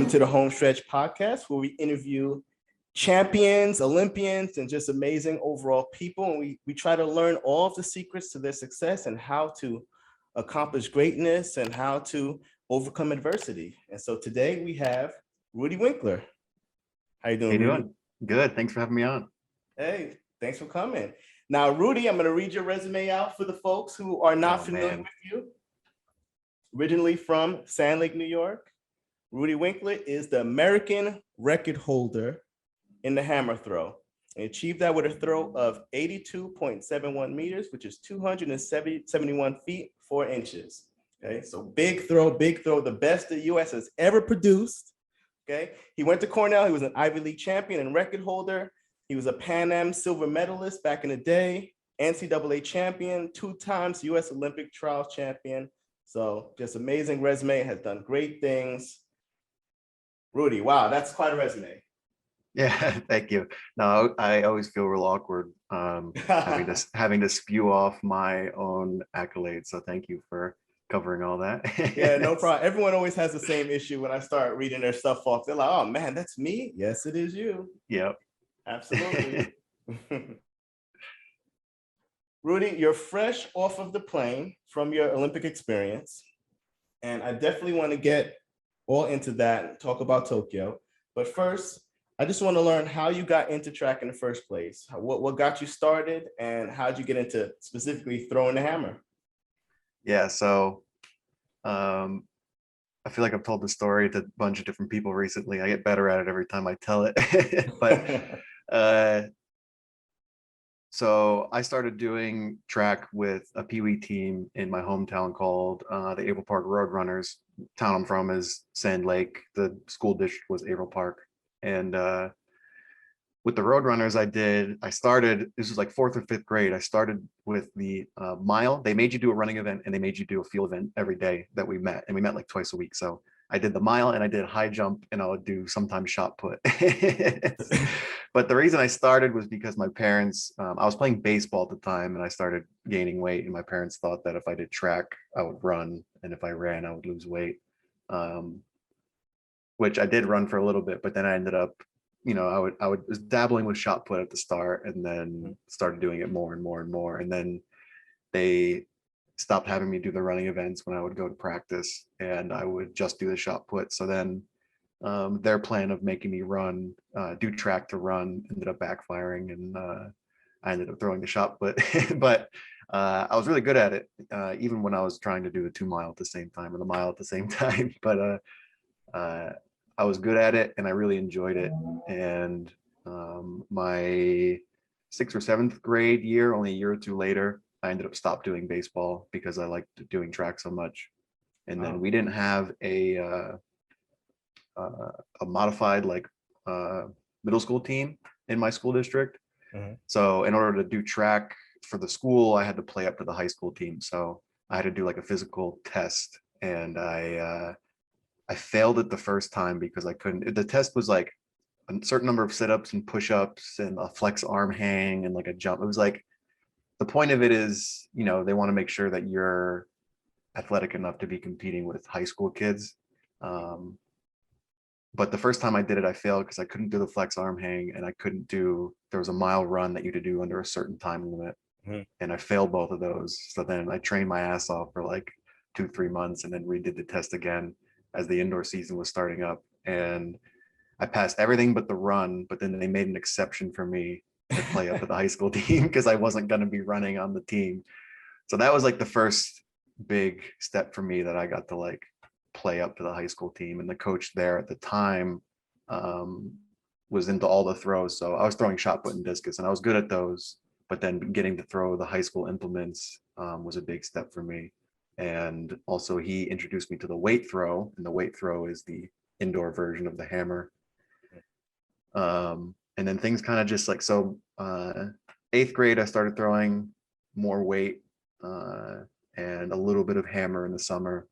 Welcome to the Homestretch podcast, where we interview champions, Olympians, and just amazing overall people. And we try to learn all of the secrets to their success and how to accomplish greatness and how to overcome adversity. And so today we have Rudy Winkler. How you doing, Rudy? Rudy? Good. Thanks for having me on. Hey, thanks for coming. Now, Rudy, I'm going to read your resume out for the folks who are not familiar with you. Originally from Sand Lake, New York, Rudy Winkler is the American record holder in the hammer throw. He achieved that with a throw of 82.71 meters, which is 271 feet, 4 inches. Okay, so big throw, the best the U.S. has ever produced. Okay, he went to Cornell. He was an Ivy League champion and record holder. He was a Pan Am silver medalist back in the day, NCAA champion, 2 times U.S. Olympic trials champion. So just amazing resume, has done great things. Rudy, wow, that's quite a resume. Yeah, thank you. No, I always feel real awkward having to spew off my own accolades. So thank you for covering all that. Yeah, no problem. Everyone always has the same issue when I start reading their stuff off. They're like, oh man, that's me. Yes, it is you. Yep. Absolutely. Rudy, you're fresh off of the plane from your Olympic experience. And I definitely want to get all into that and talk about Tokyo. But first, I just want to learn how you got into track in the first place. What got you started and how'd you get into specifically throwing the hammer? Yeah, so I feel like I've told the story to a bunch of different people recently. I get better at it every time I tell it. But so I started doing track with a Pee Wee team in my hometown called the April Park Roadrunners. Town I'm from is Sand Lake. The school district was April Park. And with the Roadrunners, I started, this was like 4th or 5th grade. I started with the mile. They made you do a running event and they made you do a field event every day that we met. And we met like twice a week. So I did the mile and I did high jump and I would do sometimes shot put. But the reason I started was because my parents, I was playing baseball at the time and I started gaining weight. And my parents thought that if I did track, I would run. And if I ran, I would lose weight. Which I did run for a little bit, but then I ended up, I was dabbling with shot put at the start and then started doing it more and more and more. And then they stopped having me do the running events when I would go to practice and I would just do the shot put. So then their plan of making me run, do track to run ended up backfiring and I ended up throwing the shot put. But I was really good at it, even when I was trying to do the 2 mile at the same time or the mile at the same time. But I was good at it and I really enjoyed it. And my 6th or 7th grade year, only a year or 2 later, I ended up stopped doing baseball because I liked doing track so much. And then we didn't have a modified middle school team in my school district. Mm-hmm. So in order to do track for the school, I had to play up to the high school team. So I had to do like a physical test and I failed it the first time because I couldn't. The test was like a certain number of sit-ups and push-ups and a flex arm hang and like a jump. It was like, the point of it is, they want to make sure that you're athletic enough to be competing with high school kids. But the first time I did it, I failed because I couldn't do the flex arm hang and there was a mile run that you had to do under a certain time limit. Mm-hmm. And I failed both of those. So then I trained my ass off for like 2-3 months and then redid the test again as the indoor season was starting up. And I passed everything but the run, but then they made an exception for me to play up to the high school team because I wasn't going to be running on the team. So that was like the first big step for me that I got to like play up to the high school team. And the coach there at the time was into all the throws. So I was throwing shot put and discus and I was good at those, but then getting to throw the high school implements was a big step for me. And also he introduced me to the weight throw, and the weight throw is the indoor version of the hammer. And then things kind of just like, so 8th grade, I started throwing more weight and a little bit of hammer in the summer.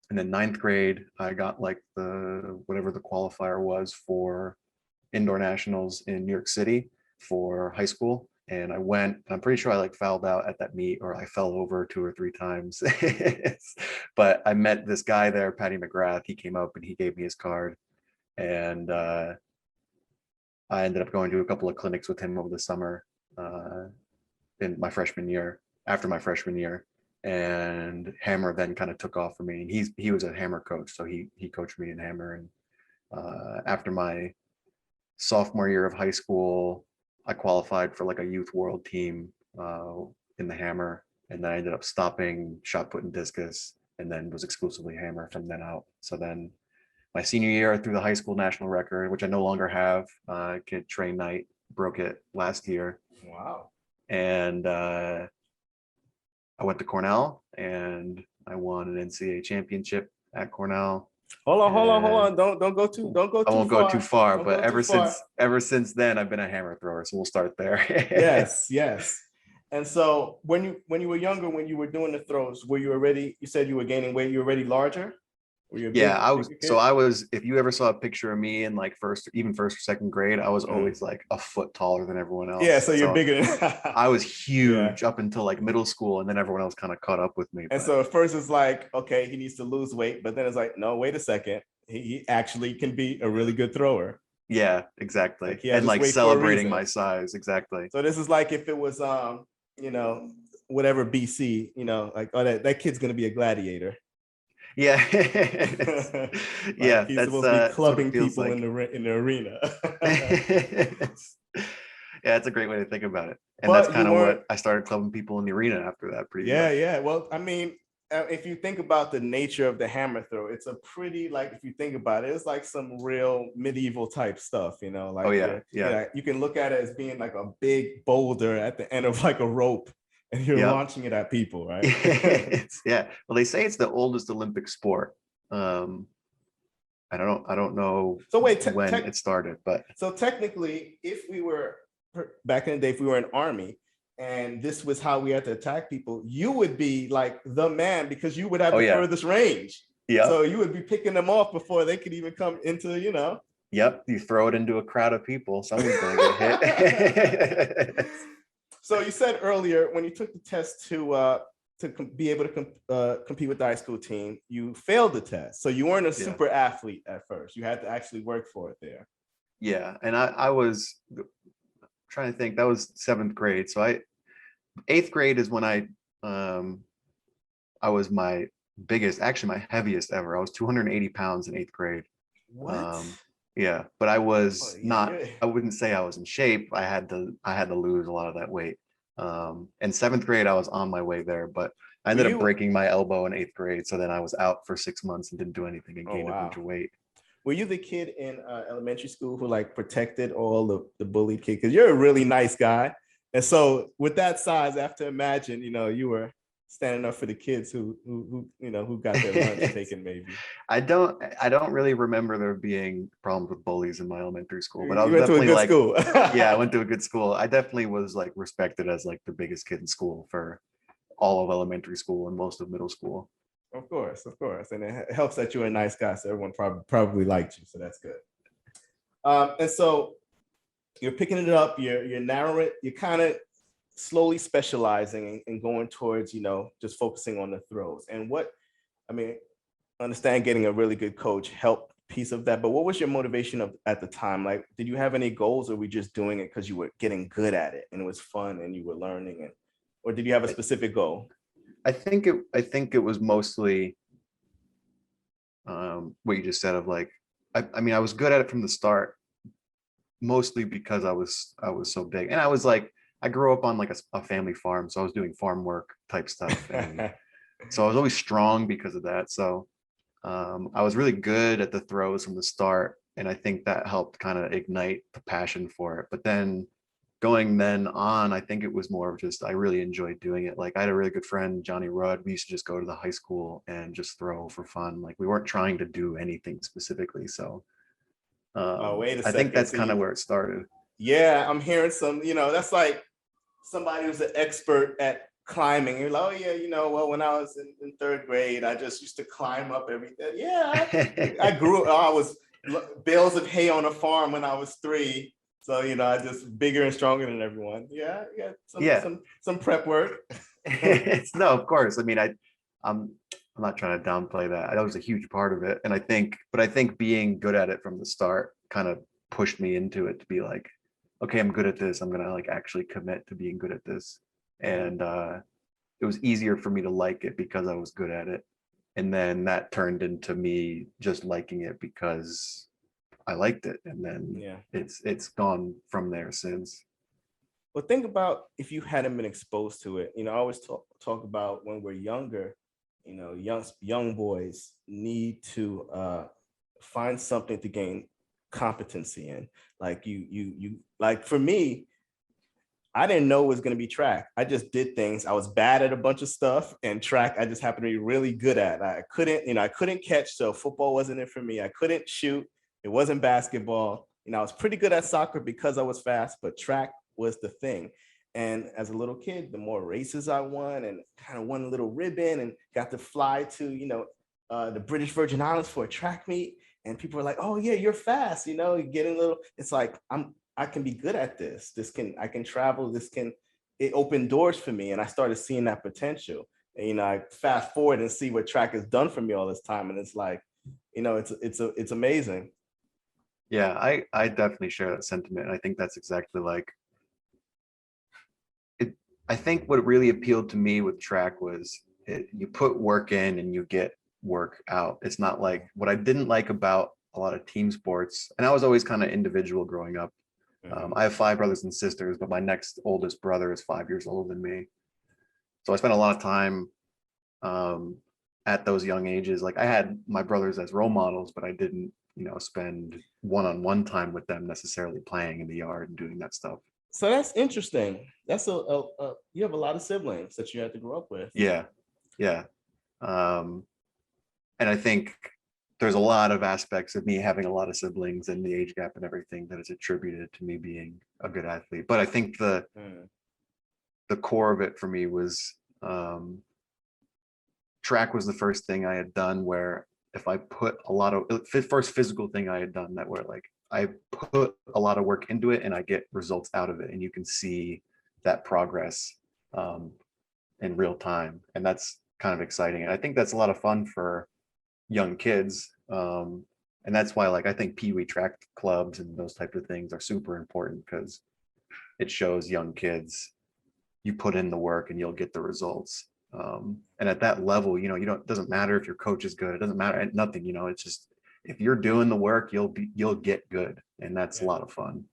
And then 9th grade, I got like whatever the qualifier was for indoor nationals in New York City for high school. And I went, and I'm pretty sure I like fouled out at that meet or I fell over 2 or 3 times. But I met this guy there, Patty McGrath. He came up and he gave me his card. And I ended up going to a couple of clinics with him over the summer in my freshman year, after my freshman year. And hammer then kind of took off for me. And he was a hammer coach, so he coached me in hammer. And after my sophomore year of high school, I qualified for like a youth world team in the hammer, and then I ended up stopping shot put and discus, and then was exclusively hammer from then out. So then my senior year, I threw the high school national record, which I no longer have. Kid train night broke it last year. Wow. And I went to Cornell and I won an NCAA championship at Cornell. Hold on. Don't go too I won't go too far, Don't but go too far. ever since then, I've been a hammer thrower. So we'll start there. Yes. And so when you were younger, when you were doing the throws, were you already, you said you were gaining weight, you were already larger? Were you I was, if you ever saw a picture of me in like first or second grade, I was always like a foot taller than everyone else. Yeah, so you're bigger than I was huge up until like middle school, and then everyone else kind of caught up with me. And so at first it's like, okay, he needs to lose weight, but then it's like, no, wait a second. He actually can be a really good thrower. Yeah, exactly. And like celebrating my size. Exactly. So this is like if it was whatever BC, like, oh, that kid's gonna be a gladiator. Yeah. He's supposed to be clubbing people like in the arena. Yeah, that's a great way to think about it. And that's kind of what I started clubbing people in the arena after that. Pretty much. Yeah. Well, I mean, if you think about the nature of the hammer throw, it's a pretty, like, if you think about it, it's like some real medieval type stuff, like, you can look at it as being like a big boulder at the end of like a rope, and you're launching it at people, right? Yeah. Well, they say it's the oldest Olympic sport. I don't know. So wait, when it started, but so technically, if we were back in the day, if we were an army, and this was how we had to attack people, you would be like the man, because you would have the furthest range. Yeah. So you would be picking them off before they could even come into, Yep. You throw it into a crowd of people, someone's going to get hit. So you said earlier, when you took the test to be able to compete with the high school team, you failed the test. So you weren't a super athlete at first. You had to actually work for it there. Yeah. And I was trying to think, that was 7th grade. So 8th grade is when I was my biggest, actually my heaviest ever. I was 280 pounds in 8th grade. What? Yeah, but I was not, I wouldn't say I was in shape. I had to lose a lot of that weight. And 7th grade, I was on my way there, but I ended up breaking my elbow in 8th grade. So then I was out for 6 months and didn't do anything and gained a bunch of weight. Were you the kid in elementary school who like protected all the bullied kids? Because you're a really nice guy. And so with that size, I have to imagine, you were standing up for the kids who got their lunch taken, maybe. I don't really remember there being problems with bullies in my elementary school, but I was definitely like, school. Yeah, I went to a good school. I definitely was like respected as like the biggest kid in school for all of elementary school and most of middle school. Of course. And it helps that you're a nice guy, so everyone probably liked you, so that's good. And so you're picking it up, you're narrowing it, you're kind of slowly specializing and going towards, just focusing on the throws. And understand getting a really good coach helped piece of that, but what was your motivation at the time? Like, did you have any goals, or were we just doing it because you were getting good at it and it was fun and you were learning, or did you have a specific goal? I think it was mostly what you just said of like, I mean, I was good at it from the start, mostly because I was so big. And I was like, I grew up on like a family farm, so I was doing farm work type stuff. And so I was always strong because of that. So I was really good at the throws from the start. And I think that helped kind of ignite the passion for it. But then going on, I think it was more of just, I really enjoyed doing it. Like I had a really good friend, Johnny Rudd. We used to just go to the high school and just throw for fun. Like we weren't trying to do anything specifically. So wait a second. I think that's kind of where it started. Yeah, I'm hearing some, that's like somebody who's an expert at climbing. You're like, oh yeah, well, when I was in 3rd grade, I just used to climb up everything. Yeah, I grew up, I was bales of hay on a farm when I was 3. So, I just bigger and stronger than everyone. Some prep work. No, of course. I mean, I'm not trying to downplay that. That was a huge part of it. And I think being good at it from the start kind of pushed me into it to be like, okay, I'm good at this. I'm gonna like actually commit to being good at this. And it was easier for me to like it because I was good at it. And then that turned into me just liking it because I liked it. And then Yeah. it's gone from there since. Well, think about if you hadn't been exposed to it. I always talk about when we're younger, young boys need to find something to gain competency in. Like you like for me, I didn't know it was going to be track. I just did things. I was bad at a bunch of stuff, and track I just happened to be really good at. I couldn't catch, so football wasn't it for me. I couldn't shoot. It wasn't basketball. I was pretty good at soccer because I was fast, but track was the thing. And as a little kid, the more races I won and kind of won a little ribbon and got to fly to, the British Virgin Islands for a track meet. And people were like, oh yeah, you're fast, getting a little, it's like, I can be good at this. I can travel. It opened doors for me. And I started seeing that potential. And, I fast forward and see what track has done for me all this time. And it's like, it's amazing. Yeah, I definitely share that sentiment. I think that's exactly like it. I think what really appealed to me with track was you put work in and you get work out. It's not like what I didn't like about a lot of team sports, and I was always kind of individual growing up. I have 5 brothers and sisters, but my next oldest brother is 5 years older than me. So I spent a lot of time at those young ages. Like I had my brothers as role models, but I didn't, spend one-on-one time with them necessarily playing in the yard and doing that stuff. So that's interesting. That's you have a lot of siblings that you had to grow up with. Yeah. Yeah. And I think there's a lot of aspects of me having a lot of siblings and the age gap and everything that is attributed to me being a good athlete. But I think the core of it for me was track was the first thing I had done where if I put a lot of first physical thing I had done that where like I put a lot of work into it and I get results out of it, and you can see that progress in real time, and that's kind of exciting. And I think that's a lot of fun for young kids, and that's why like I think pee-wee track clubs and those type of things are super important, because it shows young kids you put in the work and you'll get the results. And at that level, it doesn't matter if your coach is good. It doesn't matter nothing. It's just if you're doing the work, you'll get good, and that's a lot of fun.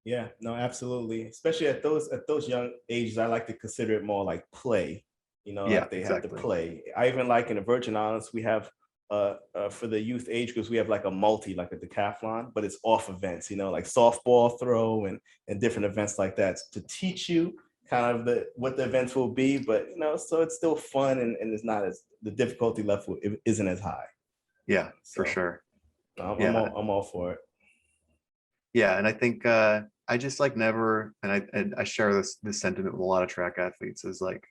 Yeah, no, absolutely. Especially at those young ages, I like to consider it more like play. Like they have to play. I even like in the Virgin Islands, we have for the youth age groups, we have like a like a decathlon, but it's off events, like softball throw and different events like that to teach you kind of what the events will be, but so it's still fun and it's not as the difficulty level isn't as high. Yeah, so, for sure. I'm all for it. Yeah, and I think I just like never, and I share this sentiment with a lot of track athletes, is like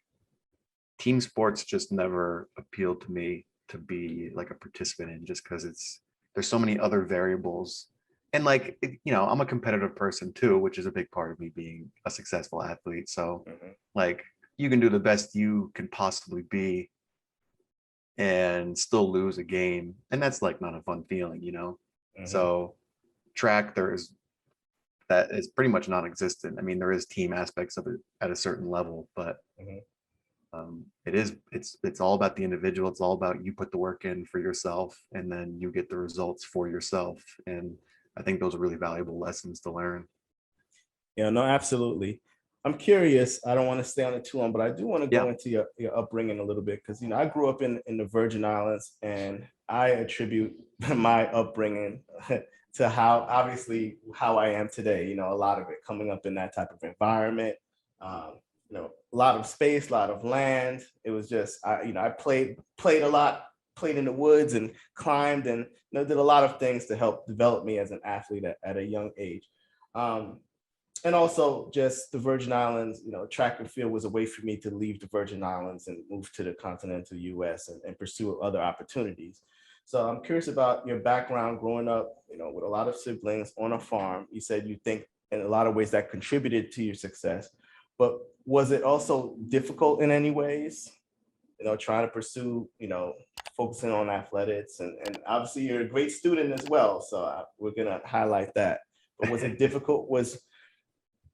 team sports just never appealed to me to be like a participant in, just because there's so many other variables. And like, I'm a competitive person too, which is a big part of me being a successful athlete. So like you can do the best you can possibly be and still lose a game. And that's like not a fun feeling, So track, that is pretty much non-existent. I mean, there is team aspects of it at a certain level, but it's all about the individual. It's all about you put the work in for yourself and then you get the results for yourself. And I think those are really valuable lessons to learn. Yeah, no, absolutely. I'm curious. I don't want to stay on it too long, but I do want to go into your upbringing a little bit, because I grew up in the Virgin Islands, and I attribute my upbringing to how I am today. A lot of it coming up in that type of environment. A lot of space, a lot of land. It was just I played a lot, played in the woods and climbed, and did a lot of things to help develop me as an athlete at a young age. And also just the Virgin Islands, track and field was a way for me to leave the Virgin Islands and move to the continental US and pursue other opportunities. So I'm curious about your background growing up, with a lot of siblings on a farm. You said you think in a lot of ways that contributed to your success, but was it also difficult in any ways? trying to pursue, focusing on athletics, and obviously you're a great student as well. So we're gonna highlight that. But was it difficult? Was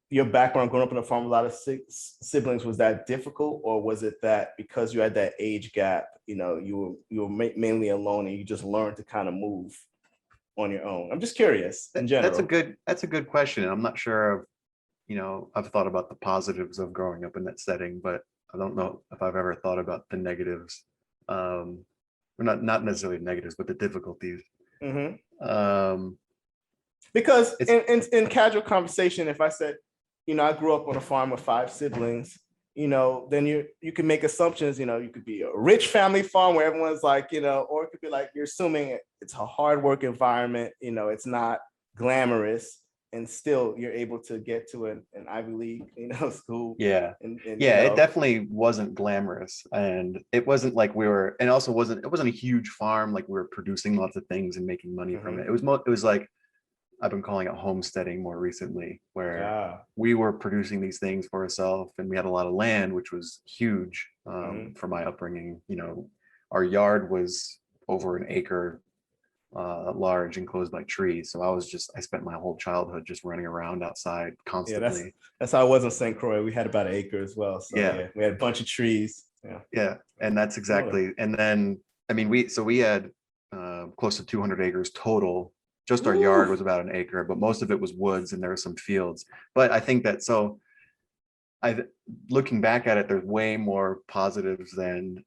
your background growing up in a farm, a lot of siblings, was that difficult, or was it that because you had that age gap, you were mainly alone and you just learned to kind of move on your own? I'm just curious in general. That's a good question. I'm not sure I've thought about the positives of growing up in that setting, but I don't know if I've ever thought about the negatives. Or not necessarily negatives, but the difficulties. Because in casual conversation, if I said, I grew up on a farm with 5 siblings, then you can make assumptions, you could be a rich family farm where everyone's like, or it could be like, you're assuming it's a hard work environment, it's not glamorous, and still you're able to get to an Ivy League, school. Yeah. It definitely wasn't glamorous, and it wasn't like it wasn't a huge farm, like we were producing lots of things and making money from it. It was like, I've been calling it homesteading more recently, where we were producing these things for ourselves, and we had a lot of land, which was huge for my upbringing. Our yard was over an acre large, enclosed by trees. So I spent my whole childhood just running around outside constantly. Yeah, that's how I was in St. Croix. We had about an acre as well. So yeah, we had a bunch of trees. Yeah, and that's exactly. And then we had close to 200 acres total. Just our yard was about an acre, but most of it was woods, and there were some fields. But I think that looking back at it, there's way more positives than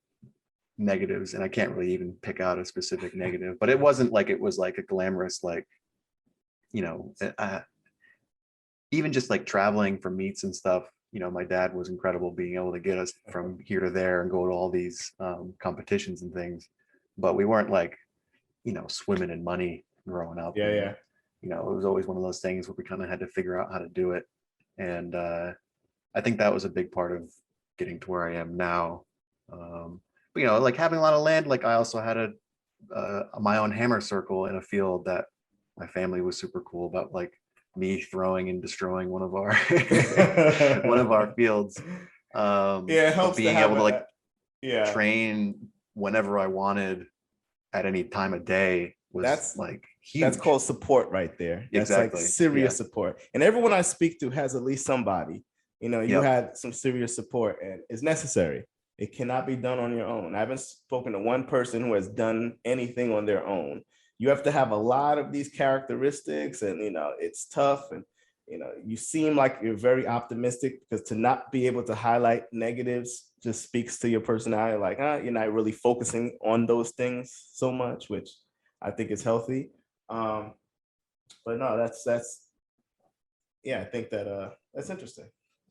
negatives, and I can't really even pick out a specific negative. But it wasn't like it was like a glamorous, like, even just like traveling for meets and stuff. My dad was incredible, being able to get us from here to there and go to all these competitions and things. But we weren't like, swimming in money growing up. Yeah. It was always one of those things where we kind of had to figure out how to do it. And I think that was a big part of getting to where I am now. But like having a lot of land, like I also had my own hammer circle in a field that my family was super cool about, like me throwing and destroying one of our fields. It helps being able to train whenever I wanted at any time of day was like huge. That's called support right there. That's exactly. Like serious support. And everyone I speak to has at least somebody, you had some serious support, and it's necessary. It cannot be done on your own. I haven't spoken to one person who has done anything on their own. You have to have a lot of these characteristics, and it's tough. And you seem like you're very optimistic, because to not be able to highlight negatives just speaks to your personality. Like, you're not really focusing on those things so much, which I think is healthy. But no, that's I think that that's interesting.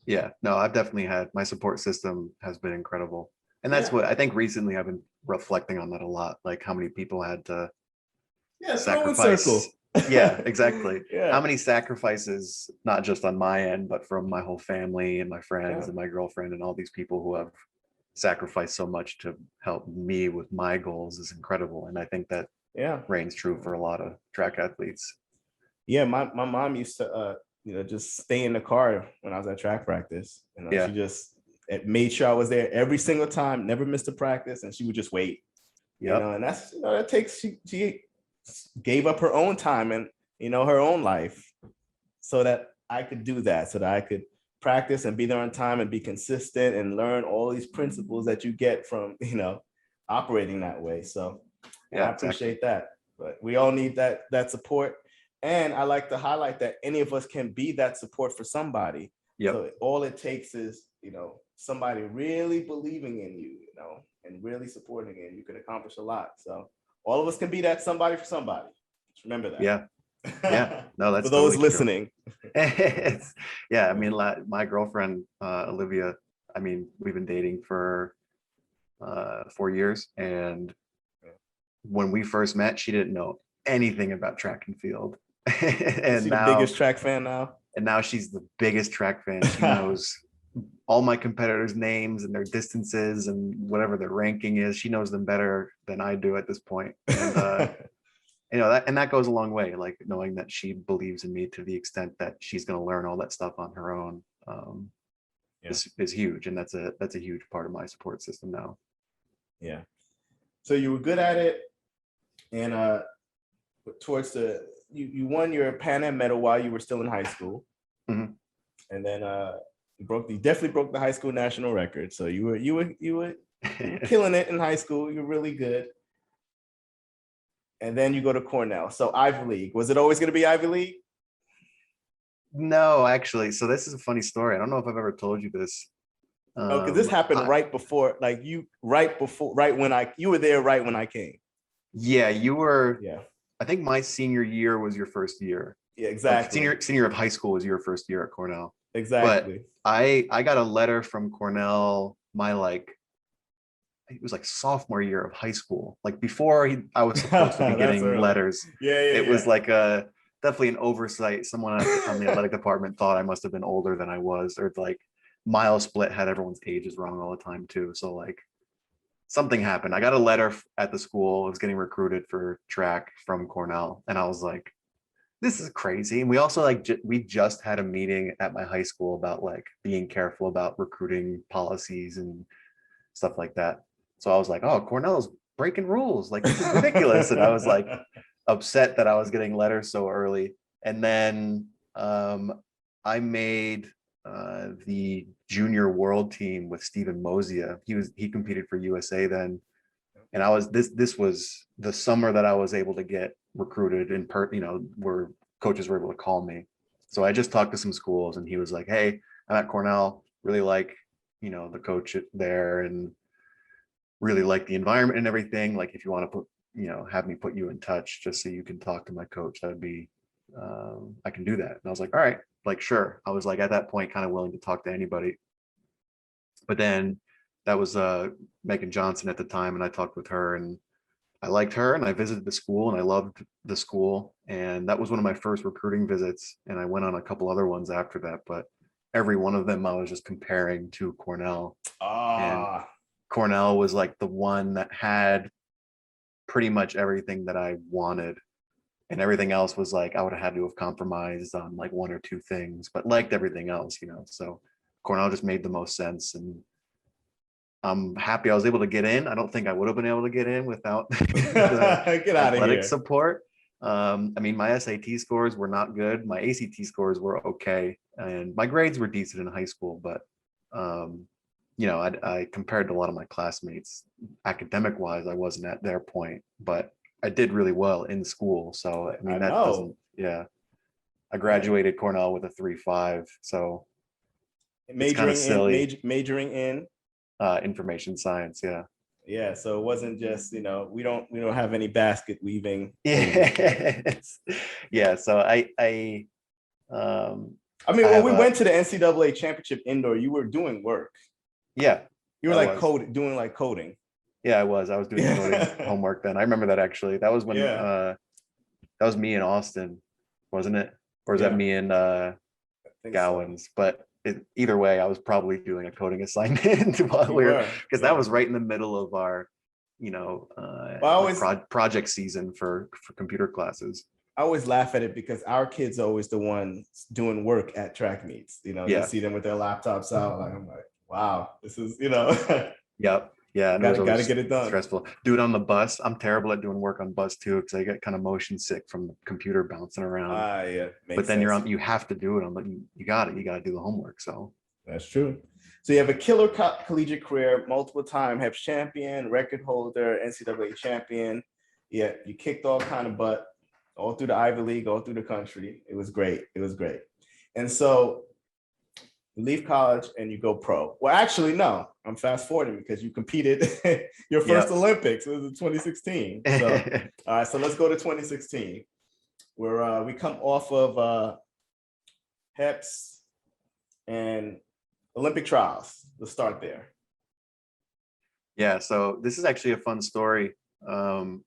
Yeah, no, I've definitely had, my support system has been incredible. And that's what I think recently I've been reflecting on that a lot, like how many people had to sacrifice. Yeah, exactly. How many sacrifices, not just on my end, but from my whole family and my friends and my girlfriend and all these people who have sacrificed so much to help me with my goals is incredible. And I think that reigns true for a lot of track athletes. Yeah, my mom used to just stay in the car when I was at track practice. She just made sure I was there every single time, never missed a practice, and she would just wait. And that's that takes she gave up her own time and her own life so that I could do that, so that I could practice and be there on time and be consistent and learn all these principles that you get from operating that way. So I appreciate that. But we all need that support. And I like to highlight that any of us can be that support for somebody. So all it takes is, somebody really believing in you, and really supporting you. You can accomplish a lot. So all of us can be that somebody for somebody. Just remember that. Yeah. No, that's for those totally listening. I mean, my girlfriend, Olivia, we've been dating for 4 years. And when we first met, she didn't know anything about track and field. And she's the biggest track fan now. And now she's the biggest track fan. She knows all my competitors' names and their distances and whatever their ranking is. She knows them better than I do at this point. And that goes a long way. Like knowing that she believes in me to the extent that she's going to learn all that stuff on her own is huge. And that's a huge part of my support system now. Yeah. So you were good at it, and towards you won your Pan Am medal while you were still in high school, Mhm. and then you definitely broke the high school national record. So you were killing it in high school. You're really good. And then you go to Cornell. So Ivy League. Was it always going to be Ivy League? No, actually. So this is a funny story. I don't know if I've ever told you this. Oh, because this happened right before, like you were there right when I came. Yeah, you were. Yeah. I think my senior year was your first year. Yeah, exactly. Senior of high school was your first year at Cornell. Exactly. But I got a letter from Cornell it was like sophomore year of high school. Like before I was supposed to be getting letters. Yeah. It was like definitely an oversight. Someone on the athletic department thought I must have been older than I was, or like mile split had everyone's ages wrong all the time too. So like something happened. I got a letter at the school. I was getting recruited for track from Cornell, and I was like, this is crazy. And we also we just had a meeting at my high school about like being careful about recruiting policies and stuff like that. So I was like, oh, Cornell's breaking rules. Like, this is ridiculous. And I was like upset that I was getting letters so early. And then I made the junior world team with Stephen Mosier. He competed for USA then. And this was the summer that I was able to get recruited where coaches were able to call me. So I just talked to some schools, and he was like, hey, I'm at Cornell, really like, the coach there, and really like the environment and everything. Like, if you want to have me put you in touch just so you can talk to my coach, that would be, I can do that. And I was like, all right, like, sure. I was like, at that point, kind of willing to talk to anybody. But then that was Megan Johnson at the time, and I talked with her, and I liked her, and I visited the school, and I loved the school. And that was one of my first recruiting visits. And I went on a couple other ones after that, but every one of them I was just comparing to Cornell. And Cornell was like the one that had pretty much everything that I wanted. And everything else was like, I would have had to have compromised on like one or two things, but liked everything else, So Cornell just made the most sense. And I'm happy I was able to get in. I don't think I would have been able to get in without the Get out of athletic here. support. I mean, my SAT scores were not good. My ACT scores were okay. And my grades were decent in high school, but I compared to a lot of my classmates academic wise, I wasn't at their point, but I did really well in school. So I mean, I graduated Cornell with a 3.5. So it's kind of silly. Majoring in information science. Yeah. So it wasn't just, we don't have any basket weaving. Yeah. So I mean, when we went to the NCAA championship indoor, you were doing work. Yeah. You were doing coding. Yeah, I was doing coding homework then. I remember that actually. That was when that was me in Austin, wasn't it? Or was that me in Gowans? So. But either way, I was probably doing a coding assignment while because that was right in the middle of our, project season for computer classes. I always laugh at it because our kids are always the ones doing work at track meets. You see them with their laptops out. Like, I'm like, wow, this is, Yep. Yeah. Gotta get it done. Stressful. Do it on the bus. I'm terrible at doing work on bus too, because I get kind of motion sick from the computer bouncing around. Yeah. But then you have to do it you got to do the homework. So that's true. So you have a killer collegiate career, multiple time HEPS champion, record holder, NCAA champion. Yeah, you kicked all kind of butt, all through the Ivy League, all through the country. It was great. And so you leave college and you go pro. Well, actually, no, I'm fast forwarding because you competed your first Olympics. It was in 2016. So, all right, so let's go to 2016, where we come off of HEPS and Olympic trials. Let's start there. Yeah, so this is actually a fun story. Fun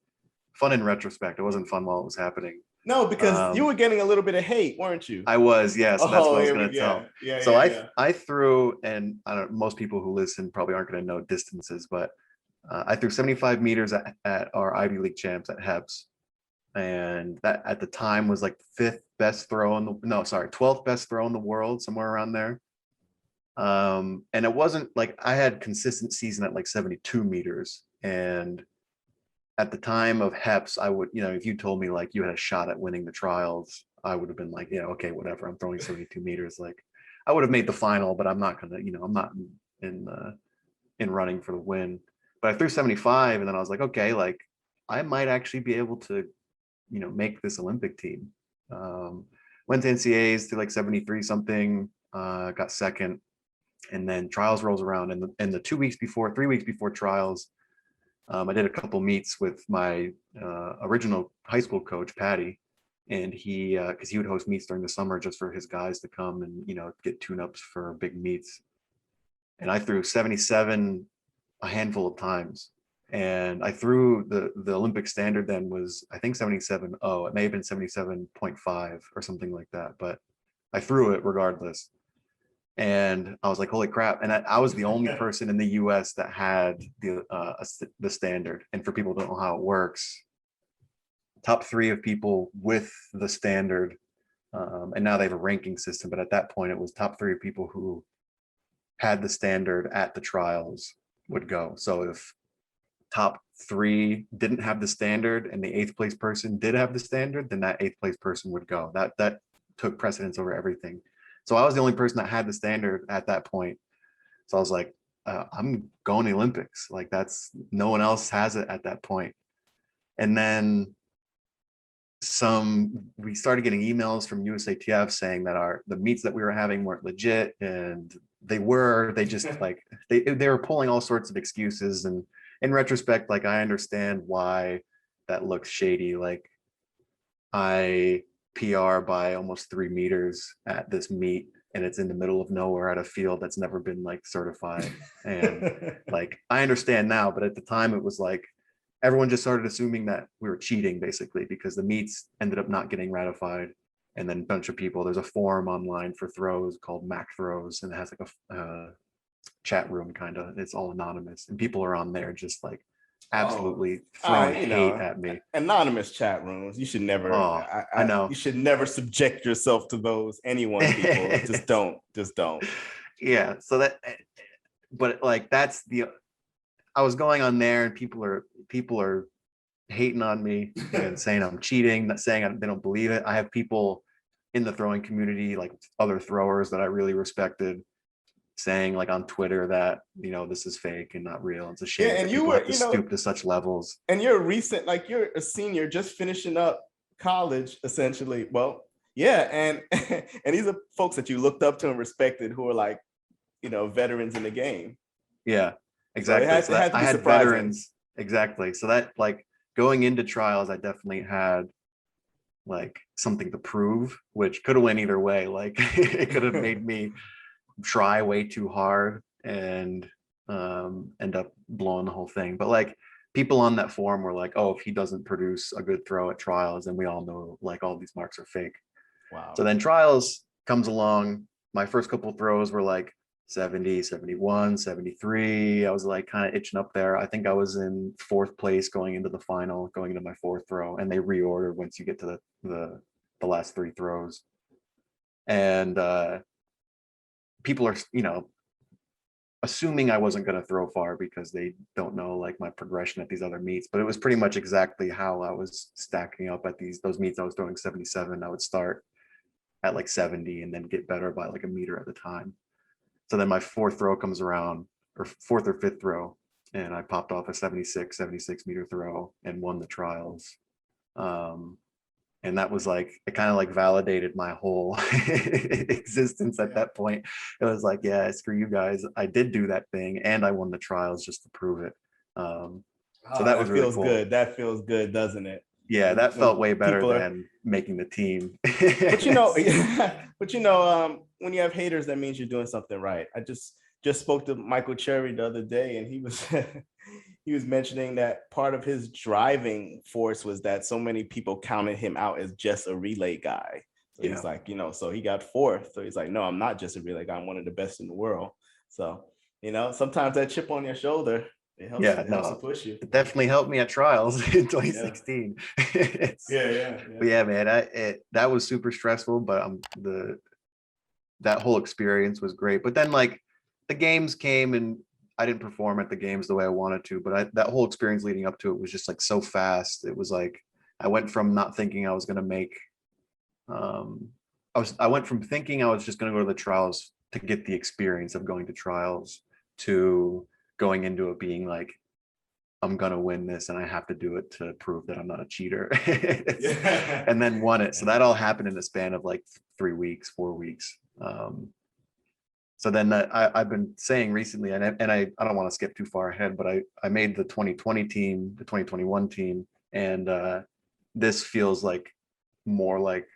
in retrospect. It wasn't fun while it was happening. No, because you were getting a little bit of hate, weren't you? I was, yes. That's what I was going to tell. Yeah. I threw, and I don't. Most people who listen probably aren't going to know distances, but I threw 75 meters at our Ivy League champs at HEPS, and that at the time was like the 12th best throw in the world, somewhere around there. And it wasn't like I had consistent season at like 72 meters. And at the time of HEPS, I would, if you told me like you had a shot at winning the trials, I would have been like, yeah, okay, whatever. I'm throwing 72 meters. Like I would have made the final, but I'm not gonna, I'm not in running for the win. But I threw 75, and then I was like, okay, like I might actually be able to, make this Olympic team. Went to NCAAs to like 73 something, got second, and then trials rolls around, and the 3 weeks before trials, I did a couple meets with my original high school coach, Patty, and he, because he would host meets during the summer just for his guys to come and get tune-ups for big meets. And I threw 77 a handful of times, and I threw the Olympic standard then was I think 77.0. It may have been 77.5 or something like that, but I threw it regardless. And I was like, holy crap. And I was the only person in the US that had the standard. And for people who don't know how it works, top 3 of people with the standard, and now they have a ranking system, but at that point it was top 3 of people who had the standard at the trials would go. So if top 3 didn't have the standard and the 8th place person did have the standard, then that 8th place person would go. That took precedence over everything. So I was the only person that had the standard at that point. So I was like, I'm going to the Olympics. Like no one else has it at that point. And then we started getting emails from USATF saying that the meets that we were having weren't legit, and they just like, they were pulling all sorts of excuses. And in retrospect, like I understand why that looks shady. Like I PR by almost 3 meters at this meet, and it's in the middle of nowhere at a field that's never been like certified. And like I understand now, but at the time it was like everyone just started assuming that we were cheating basically, because the meets ended up not getting ratified. And then a bunch of people, there's a forum online for throws called Mac Throws, and it has like a chat room kind of, it's all anonymous, and people are on there just like absolutely throwing hate at me. Anonymous chat rooms, you should never, I know you should never subject yourself to those. Anyone, people, just don't. Yeah, so but like I was going on there, and people are hating on me and saying I'm cheating, saying they don't believe it. I have people in the throwing community, like other throwers that I really respected, saying like on Twitter that this is fake and not real. It's a shame that people have to stoop to such levels. And you're you're a senior, just finishing up college, essentially. Well, yeah, and and these are folks that you looked up to and respected, who are like, veterans in the game. Yeah, exactly. So I had veterans, exactly. So that like going into trials, I definitely had like something to prove, which could have went either way. Like it could have made me try way too hard and end up blowing the whole thing. But like people on that forum were like, oh, if he doesn't produce a good throw at trials, then we all know like all these marks are fake. Wow. So then trials comes along. My first couple throws were like 70, 71, 73. I was like kind of itching up there. I think I was in 4th place going into the final, going into my 4th throw, and they reordered once you get to the last 3 throws. And people are, assuming I wasn't going to throw far because they don't know like my progression at these other meets, but it was pretty much exactly how I was stacking up at those meets. I was throwing 77. I would start at like 70 and then get better by like a meter at a time. So then my 4th throw comes around, or 4th or 5th throw, and I popped off a 76 meter throw and won the trials. And that was like, it kind of like validated my whole existence at that point. It was like, yeah, screw you guys. I did do that thing and I won the trials just to prove it. So that was really cool. Good. That feels good, doesn't it? Yeah, that felt way better than making the team. But when you have haters, that means you're doing something right. I just spoke to Michael Cherry the other day, and he was he was mentioning that part of his driving force was that so many people counted him out as just a relay guy. So he's like, so he got 4th. So he's like, no, I'm not just a relay guy. I'm one of the best in the world. So, sometimes that chip on your shoulder, it helps, to push you. It definitely helped me at trials in 2016. Yeah. But yeah, man, that was super stressful, but that whole experience was great. But then like the games came and I didn't perform at the games the way I wanted to, but that whole experience leading up to it was just like so fast. It was like I went from not thinking I was going to make I went from thinking I was just going to go to the trials to get the experience of going to trials to going into it being like, I'm going to win this and I have to do it to prove that I'm not a cheater. And then won it. So that all happened in the span of like 3 weeks, 4 weeks. So then I've been saying recently, and I don't want to skip too far ahead, but I made the 2020 team, the 2021 team. And this feels like more like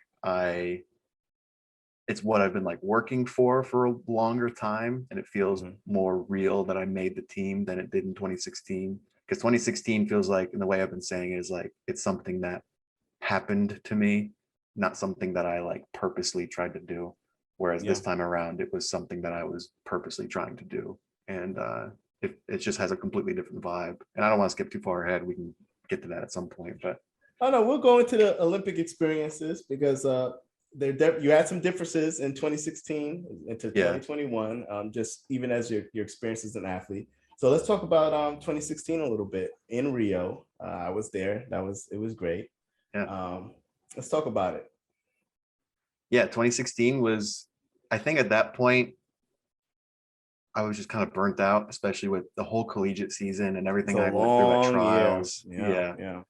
it's what I've been like working for a longer time. And it feels more real that I made the team than it did in 2016. Because 2016 feels like, and the way I've been saying it is like, it's something that happened to me, not something that I like purposely tried to do. Whereas this time around, it was something that I was purposely trying to do. And it just has a completely different vibe. And I don't want to skip too far ahead. We can get to that at some point, but. Oh no, we'll go into the Olympic experiences because you had some differences in 2016 into 2021, just even as your experience as an athlete. So let's talk about 2016 a little bit in Rio. I was there. It was great. Yeah. Let's talk about it. Yeah, 2016 was, I think at that point, I was just kind of burnt out, especially with the whole collegiate season and everything I went through at trials. Yeah.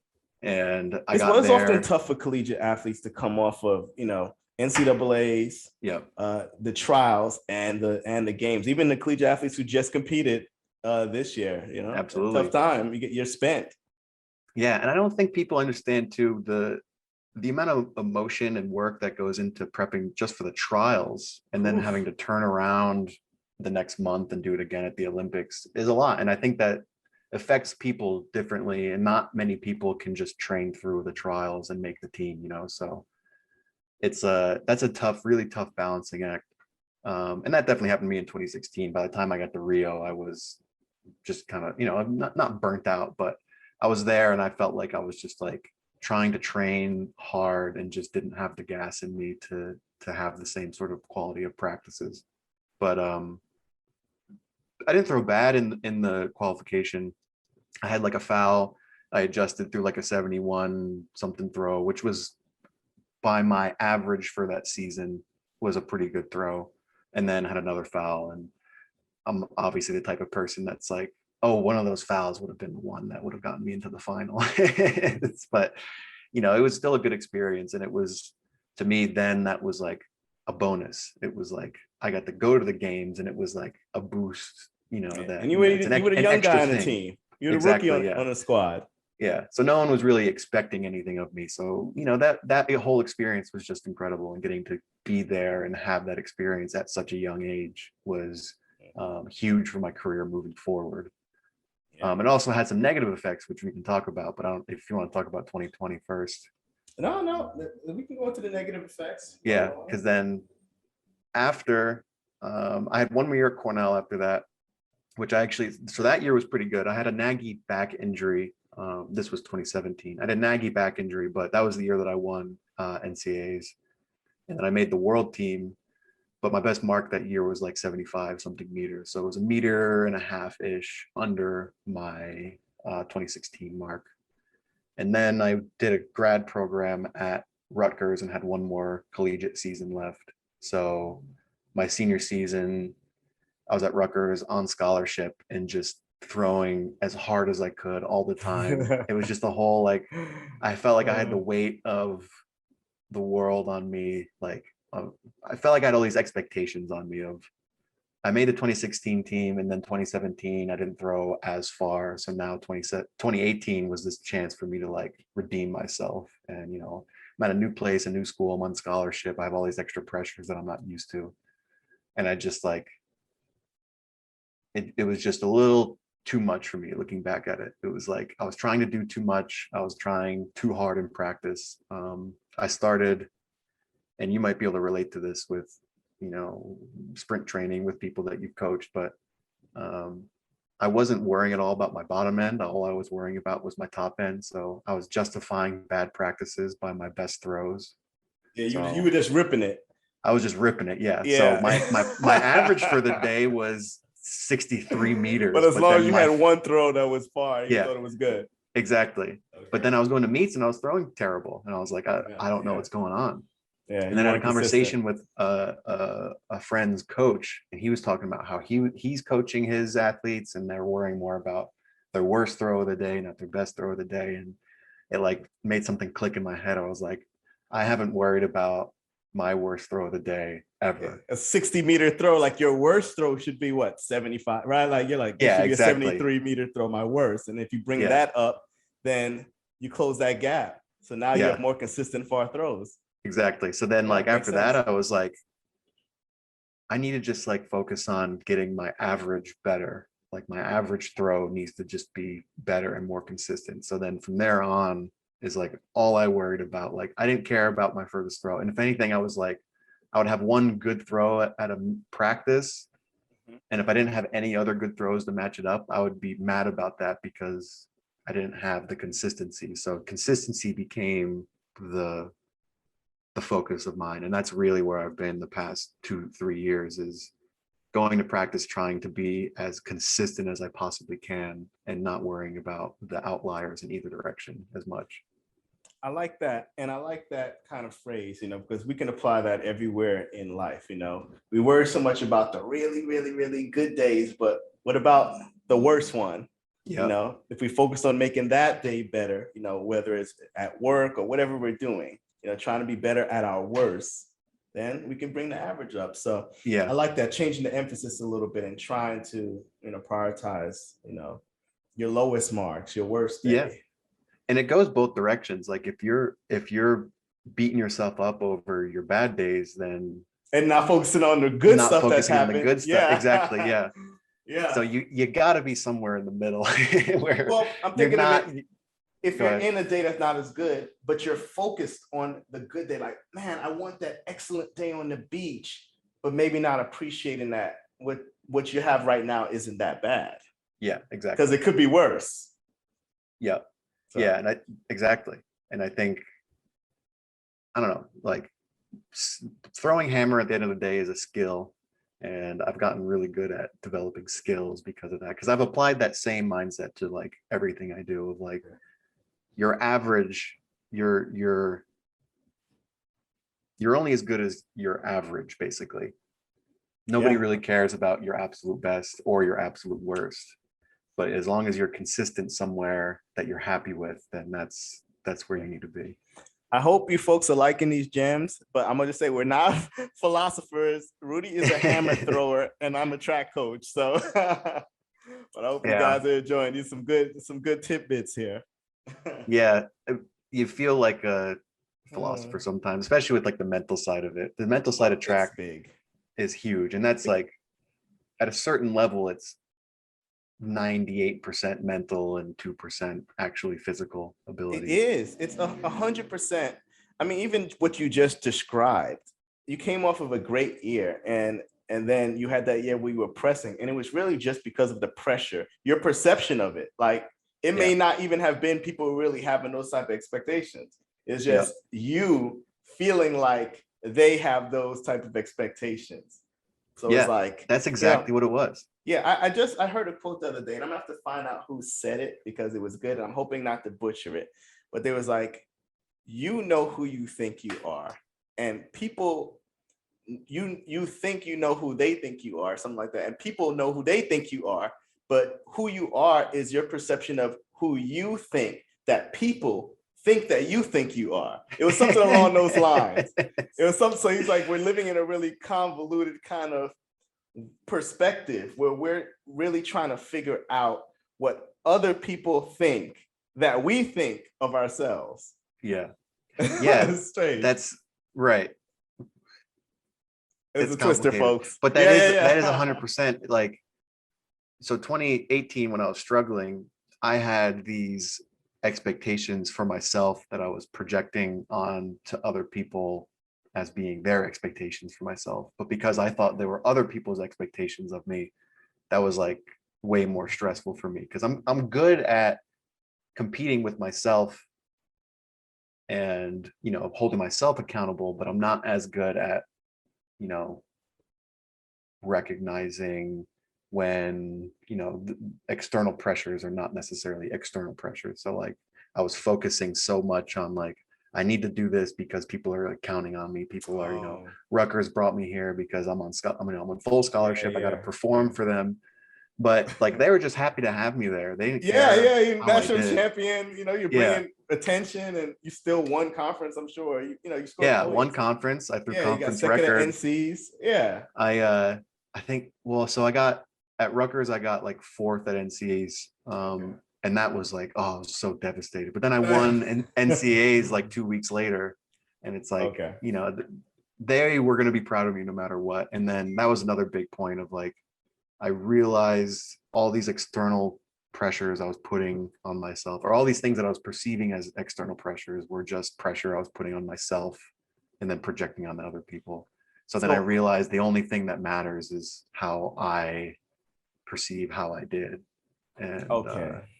And it was often tough for collegiate athletes to come off of, NCAA's, the trials and the games. Even the collegiate athletes who just competed this year, absolutely tough time. You're spent. Yeah, and I don't think people understand too the amount of emotion and work that goes into prepping just for the trials and then having to turn around the next month and do it again at the Olympics is a lot. And I think that affects people differently, and not many people can just train through the trials and make the team, so that's a really tough balancing act. And that definitely happened to me in 2016. By the time I got to Rio, I was just kind of, not burnt out, but I was there and I felt like I was just like trying to train hard and just didn't have the gas in me to have the same sort of quality of practices. But I didn't throw bad in the qualification. I had like a foul. I adjusted through like a 71 something throw, which was by my average for that season was a pretty good throw. And then had another foul. And I'm obviously the type of person that's like, oh, one of those fouls would have been the one that would have gotten me into the final. But, it was still a good experience. And it was, to me, then that was like a bonus. It was like, I got to go to the games and it was like a boost, that. And you were a young guy on the team. You're the rookie on the squad. Yeah. So no one was really expecting anything of me. So, that whole experience was just incredible. And getting to be there and have that experience at such a young age was huge for my career moving forward. It also had some negative effects, which we can talk about, but if you want to talk about 2020 first. No, we can go into the negative effects. Yeah, because then after, I had 1 more year at Cornell after that, which so that year was pretty good. I had a naggy back injury. This was 2017. I had a naggy back injury, but that was the year that I won NCAAs. And then I made the world team, but my best mark that year was like 75 something meters. So it was 1.5 meters-ish under my 2016 mark. And then I did a grad program at Rutgers and had 1 more collegiate season left. So my senior season, I was at Rutgers on scholarship and just throwing as hard as I could all the time. It was just a whole, like, I felt like I had the weight of the world on me. Like, I felt like I had all these expectations on me of, I made the 2016 team, and then 2017, I didn't throw as far. So now 2018 was this chance for me to like redeem myself. And, I'm at a new place, a new school, I'm on scholarship. I have all these extra pressures that I'm not used to. And I just like, it was just a little too much for me looking back at it. It was like, I was trying to do too much. I was trying too hard in practice. I started, and you might be able to relate to this with, sprint training with people that you've coached, but I wasn't worrying at all about my bottom end. All I was worrying about was my top end. So I was justifying bad practices by my best throws. Yeah, you were just ripping it. I was just ripping it. Yeah. So my average for the day was 63 meters. But as long then as you had one throw that was far, you Yeah. thought it was good. Exactly. Okay. But then I was going to meets and I was throwing terrible. And I was like, I don't know Yeah. what's going on. Yeah. And then I had a conversation with a friend's coach, and he was talking about how he's coaching his athletes and they're worrying more about their worst throw of the day, not their best throw of the day. And it like made something click in my head. I was like, I haven't worried about my worst throw of the day ever. A 60-meter throw, like your worst throw should be what, 75, right? Like you're like, it should be exactly. a 73-meter throw, my worst. And if you bring Yeah. that up, then you close that gap. So now you have more consistent far throws. Exactly. So then like after that, I was like, I need to just like focus on getting my average better. Like my average throw needs to just be better and more consistent. So then from there on is like all I worried about. Like I didn't care about my furthest throw. And if anything, I was like, I would have one good throw at a practice. And if I didn't have any other good throws to match it up, I would be mad about that because I didn't have the consistency. So consistency became the focus of mine. And that's really where I've been the past 2-3 years, is going to practice, trying to be as consistent as I possibly can and not worrying about the outliers in either direction as much. I like that. And I like that kind of phrase, because we can apply that everywhere in life. We worry so much about the really, really, really good days, but what about the worst one? Yep. If we focus on making that day better, whether it's at work or whatever we're doing, trying to be better at our worst, then we can bring the average up. So yeah, I like that, changing the emphasis a little bit and trying to, prioritize, your lowest marks, your worst day. Yeah. And it goes both directions. Like if you're beating yourself up over your bad days, then and not focusing on the good not stuff focusing that's on happened. the good stuff. Yeah. Exactly. Yeah. Yeah. So you got to be somewhere in the middle where I'm thinking not, of it, if you're in a day that's not as good, but you're focused on the good day, like, man, I want that excellent day on the beach, but maybe not appreciating that what you have right now isn't that bad. Yeah, exactly. Because it could be worse. Yeah. So. Yeah. And exactly. And I think, I don't know, like throwing hammer at the end of the day is a skill. And I've gotten really good at developing skills because of that. Because I've applied that same mindset to like everything I do, of like your average, you're only as good as your average, basically. Nobody really cares about your absolute best or your absolute worst. But as long as you're consistent somewhere that you're happy with, then that's where you need to be. I hope you folks are liking these gems, but I'm gonna just say we're not philosophers. Rudy is a hammer thrower, and I'm a track coach. So, but I hope you guys are enjoying these some good tidbits here. Yeah, you feel like a philosopher sometimes, especially with like the mental side of it. The mental side of track is huge, and that's like at a certain level, it's 98% mental and 2% actually physical ability. It is. It's 100%. I mean, even what you just described, you came off of a great year, and then you had that year where you were pressing, and it was really just because of the pressure, your perception of it. Like it may not even have been people really having those type of expectations. It's just you feeling like they have those type of expectations. So it's like, that's exactly what it was. Yeah, I heard a quote the other day, and I'm gonna have to find out who said it because it was good. And I'm hoping not to butcher it, but there was like, you know who you think you are, and people, you think you know who they think you are, something like that, and people know who they think you are, but who you are is your perception of who you think that people think that you think you are. It was something along those lines. It was something. So he's like, we're living in a really convoluted kind of perspective where we're really trying to figure out what other people think that we think of ourselves. Yeah. That's right. It's a twister, folks. But that is 100% like, so 2018, when I was struggling, I had these expectations for myself that I was projecting on to other people as being their expectations for myself. But because I thought there were other people's expectations of me, that was like way more stressful for me, because I'm good at competing with myself and, you know, holding myself accountable, but I'm not as good at, you know, recognizing when, external pressures are not necessarily external pressures. So like I was focusing so much on like, I need to do this because people are like counting on me. People are, Oh, Rutgers brought me here because I'm on full scholarship. I got to perform for them. But like they were just happy to have me there. They didn't care you're how I national did. champion. You're Yeah. bringing attention, and you still won conference. I'm sure. You scored Yeah, points. one conference. I threw Yeah, you got conference second at record. NCs. Yeah. I think, well, so I got at Rutgers, I got like fourth at NCAs. And that was like, oh, I was so devastated. But then I won NCAs like 2 weeks later. And it's like, Okay. they were going to be proud of me no matter what. And then that was another big point of like, I realized all these external pressures I was putting on myself, or all these things that I was perceiving as external pressures, were just pressure I was putting on myself and then projecting on the other people. So then I realized the only thing that matters is how I perceive how I did. And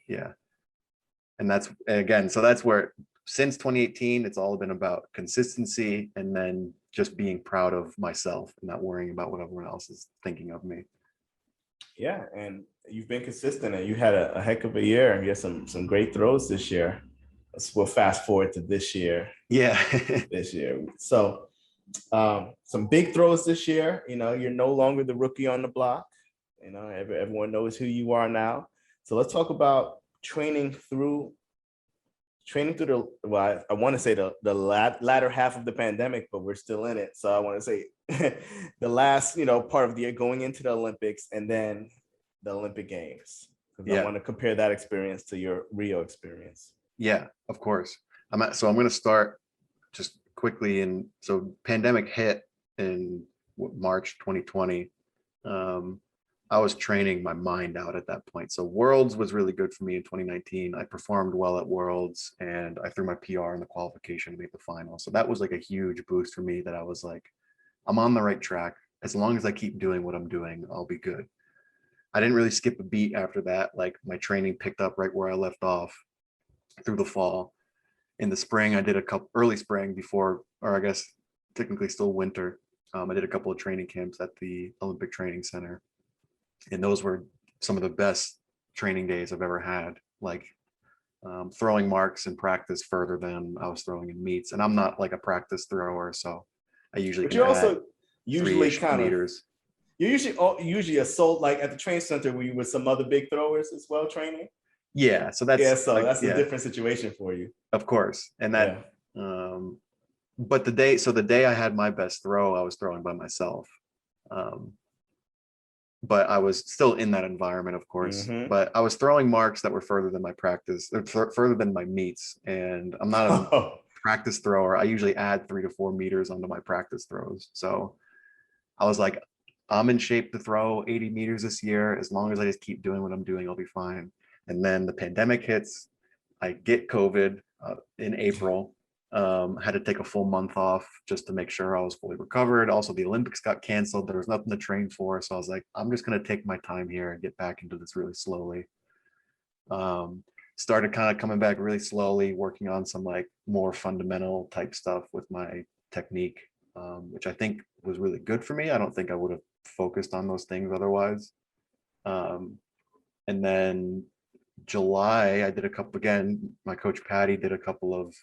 yeah. And that's, again, so that's where since 2018, it's all been about consistency and then just being proud of myself and not worrying about what everyone else is thinking of me. Yeah, and you've been consistent, and you had a heck of a year. You had some great throws this year. We'll fast forward to this year. Yeah. This year. So some big throws this year. You're no longer the rookie on the block. Everyone knows who you are now. So let's talk about training through the, well, I want to say the latter half of the pandemic, but we're still in it. So I want to say the last, part of the year going into the Olympics and then the Olympic Games. Because I want to compare that experience to your Rio experience. Yeah, of course. So I'm going to start just quickly. And so pandemic hit in March 2020. I was training my mind out at that point. So Worlds was really good for me in 2019. I performed well at Worlds and I threw my PR in the qualification to make the final. So that was like a huge boost for me, that I was like, I'm on the right track. As long as I keep doing what I'm doing, I'll be good. I didn't really skip a beat after that. Like my training picked up right where I left off through the fall. In the spring, I did a couple early spring before, or I guess technically still winter. I did a couple of training camps at the Olympic Training Center. And those were some of the best training days I've ever had, like throwing marks in practice further than I was throwing in meets. And I'm not like a practice thrower, so I usually But you're also usually kind meters. You're usually a soul, like at the training center, were you with some other big throwers as well training? Yeah, so that's that's a different situation for you. Of course. And that but the day I had my best throw, I was throwing by myself. But I was still in that environment, of course. But I was throwing marks that were further than my practice, or further than my meets. And I'm not a practice thrower. I usually add 3 to 4 meters onto my practice throws. So I was like, I'm in shape to throw 80 meters this year. As long as I just keep doing what I'm doing, I'll be fine. And then the pandemic hits. I get COVID in April. Had to take a full month off just to make sure I was fully recovered. Also, the Olympics got canceled. There was nothing to train for. So I was like, I'm just going to take my time here and get back into this really slowly. Started kind of coming back really slowly, working on some like more fundamental type stuff with my technique, which I think was really good for me. I don't think I would have focused on those things otherwise. And then July, I did a couple, again, my coach Patty did a couple of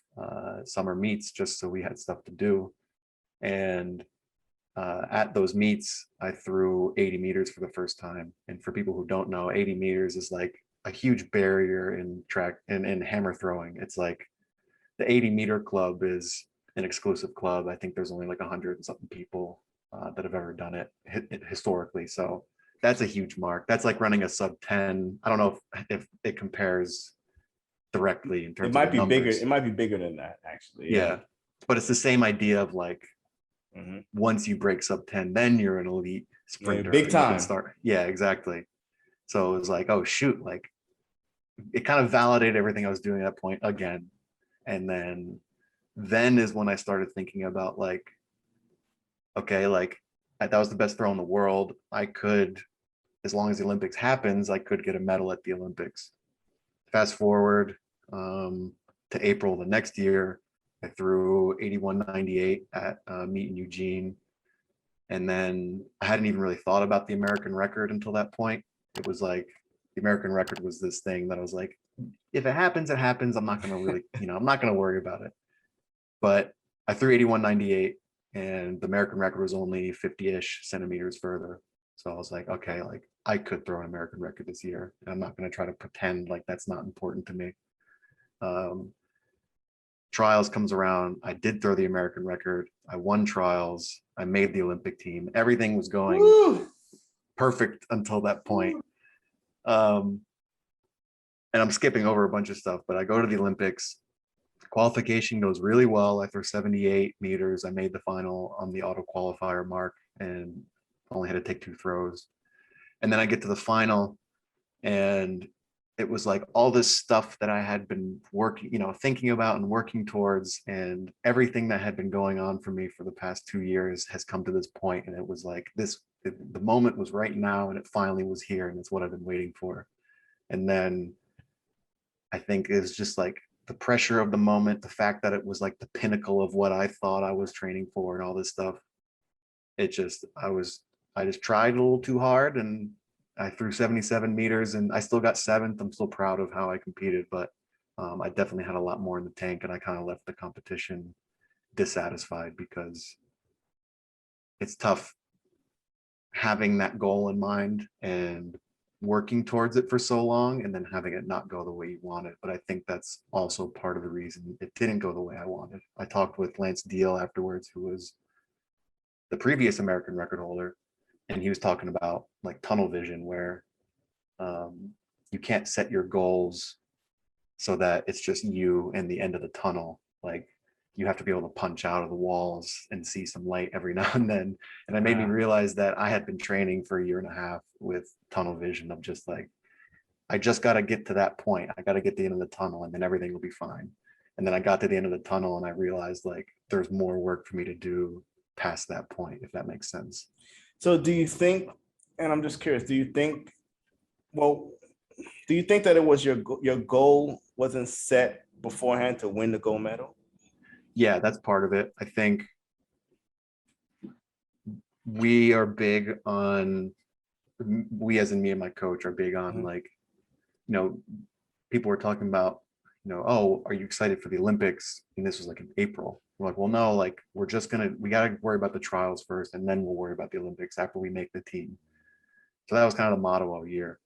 summer meets just so we had stuff to do. And at those meets, I threw 80 meters for the first time. And for people who don't know, 80 meters is like a huge barrier in track and in hammer throwing. It's like the 80 meter club is an exclusive club. I think there's only like 100 and something people that have ever done it historically. So that's a huge mark. That's like running a sub 10. I don't know if it compares directly in terms of it might be numbers. bigger. It might be bigger than that, actually. Yeah. But it's the same idea of like once you break sub 10, then you're an elite sprinter. Big time. Yeah, exactly. So it was like, oh shoot, like it kind of validated everything I was doing at that point again. And then is when I started thinking about like, okay, like that was the best throw in the world. I could, as long as the Olympics happens, I could get a medal at the Olympics. Fast forward to April the next year, I threw 81.98 at meet in Eugene. And then I hadn't even really thought about the American record until that point. It was like the American record was this thing that I was like, if it happens, it happens. I'm not going to really, I'm not going to worry about it. But I threw 81.98 and the American record was only 50-ish centimeters further. So I was like, okay, like I could throw an American record this year. And I'm not going to try to pretend like that's not important to me. Trials comes around. I did throw the American record. I won trials. I made the Olympic team. Everything was going perfect until that point. And I'm skipping over a bunch of stuff, but I go to the Olympics. Qualification goes really well. I threw 78 meters. I made the final on the auto qualifier mark and only had to take 2 throws. And then I get to the final and it was like all this stuff that I had been working, thinking about and working towards, and everything that had been going on for me for the past 2 years has come to this point. And it was like the moment was right now and it finally was here and it's what I've been waiting for. And then I think it was just like the pressure of the moment, the fact that it was like the pinnacle of what I thought I was training for and all this stuff. I just tried a little too hard and I threw 77 meters and I still got 7th. I'm still proud of how I competed, but I definitely had a lot more in the tank and I kind of left the competition dissatisfied because it's tough having that goal in mind and working towards it for so long and then having it not go the way you want it. But I think that's also part of the reason it didn't go the way I wanted. I talked with Lance Deal afterwards, who was the previous American record holder, and he was talking about like tunnel vision, where you can't set your goals so that it's just you and the end of the tunnel. Like you have to be able to punch out of the walls and see some light every now and then. And it made me realize that I had been training for a year and a half with tunnel vision of just like, I just got to get to that point. I got to get to the end of the tunnel and then everything will be fine. And then I got to the end of the tunnel and I realized like there's more work for me to do past that point, if that makes sense. So do you think, and I'm just curious, do you think that it was your goal wasn't set beforehand to win the gold medal? Yeah, that's part of it. I think we are big on, we as in me and my coach are big on like, people were talking about, oh, are you excited for the Olympics? And this was like in April. We're like, well, no, like we got to worry about the trials first and then we'll worry about the Olympics after we make the team. So that was kind of the motto all year.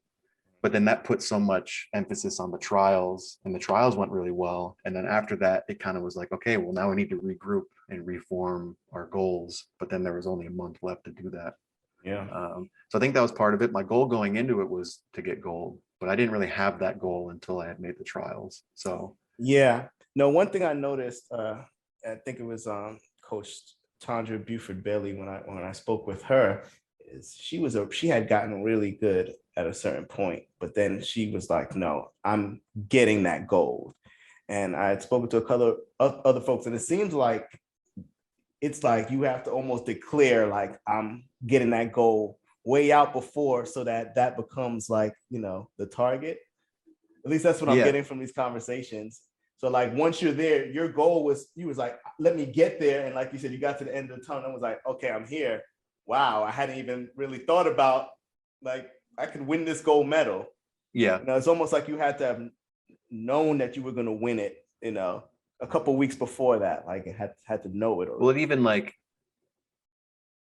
But then that put so much emphasis on the trials and the trials went really well. And then after that, it kind of was like, okay, well, now we need to regroup and reform our goals. But then there was only a month left to do that. Yeah. So I think that was part of it. My goal going into it was to get gold, but I didn't really have that goal until I had made the trials. So yeah, no, one thing I noticed, I think it was Coach Tandra Buford Bailey when I spoke with her, is she had gotten really good at a certain point, but then she was like, no, I'm getting that gold. And I had spoken to a couple of other folks, and it seems like it's like you have to almost declare like I'm getting that goal way out before, so that becomes like, the target. At least that's what I'm getting from these conversations. So like once you're there, your goal was, you was like, let me get there. And like you said, you got to the end of the tunnel and was like, okay, I'm here. Wow, I hadn't even really thought about like I could win this gold medal. Yeah. It's almost like you had to have known that you were going to win it, a couple of weeks before that. Like it had to know it. Well, even like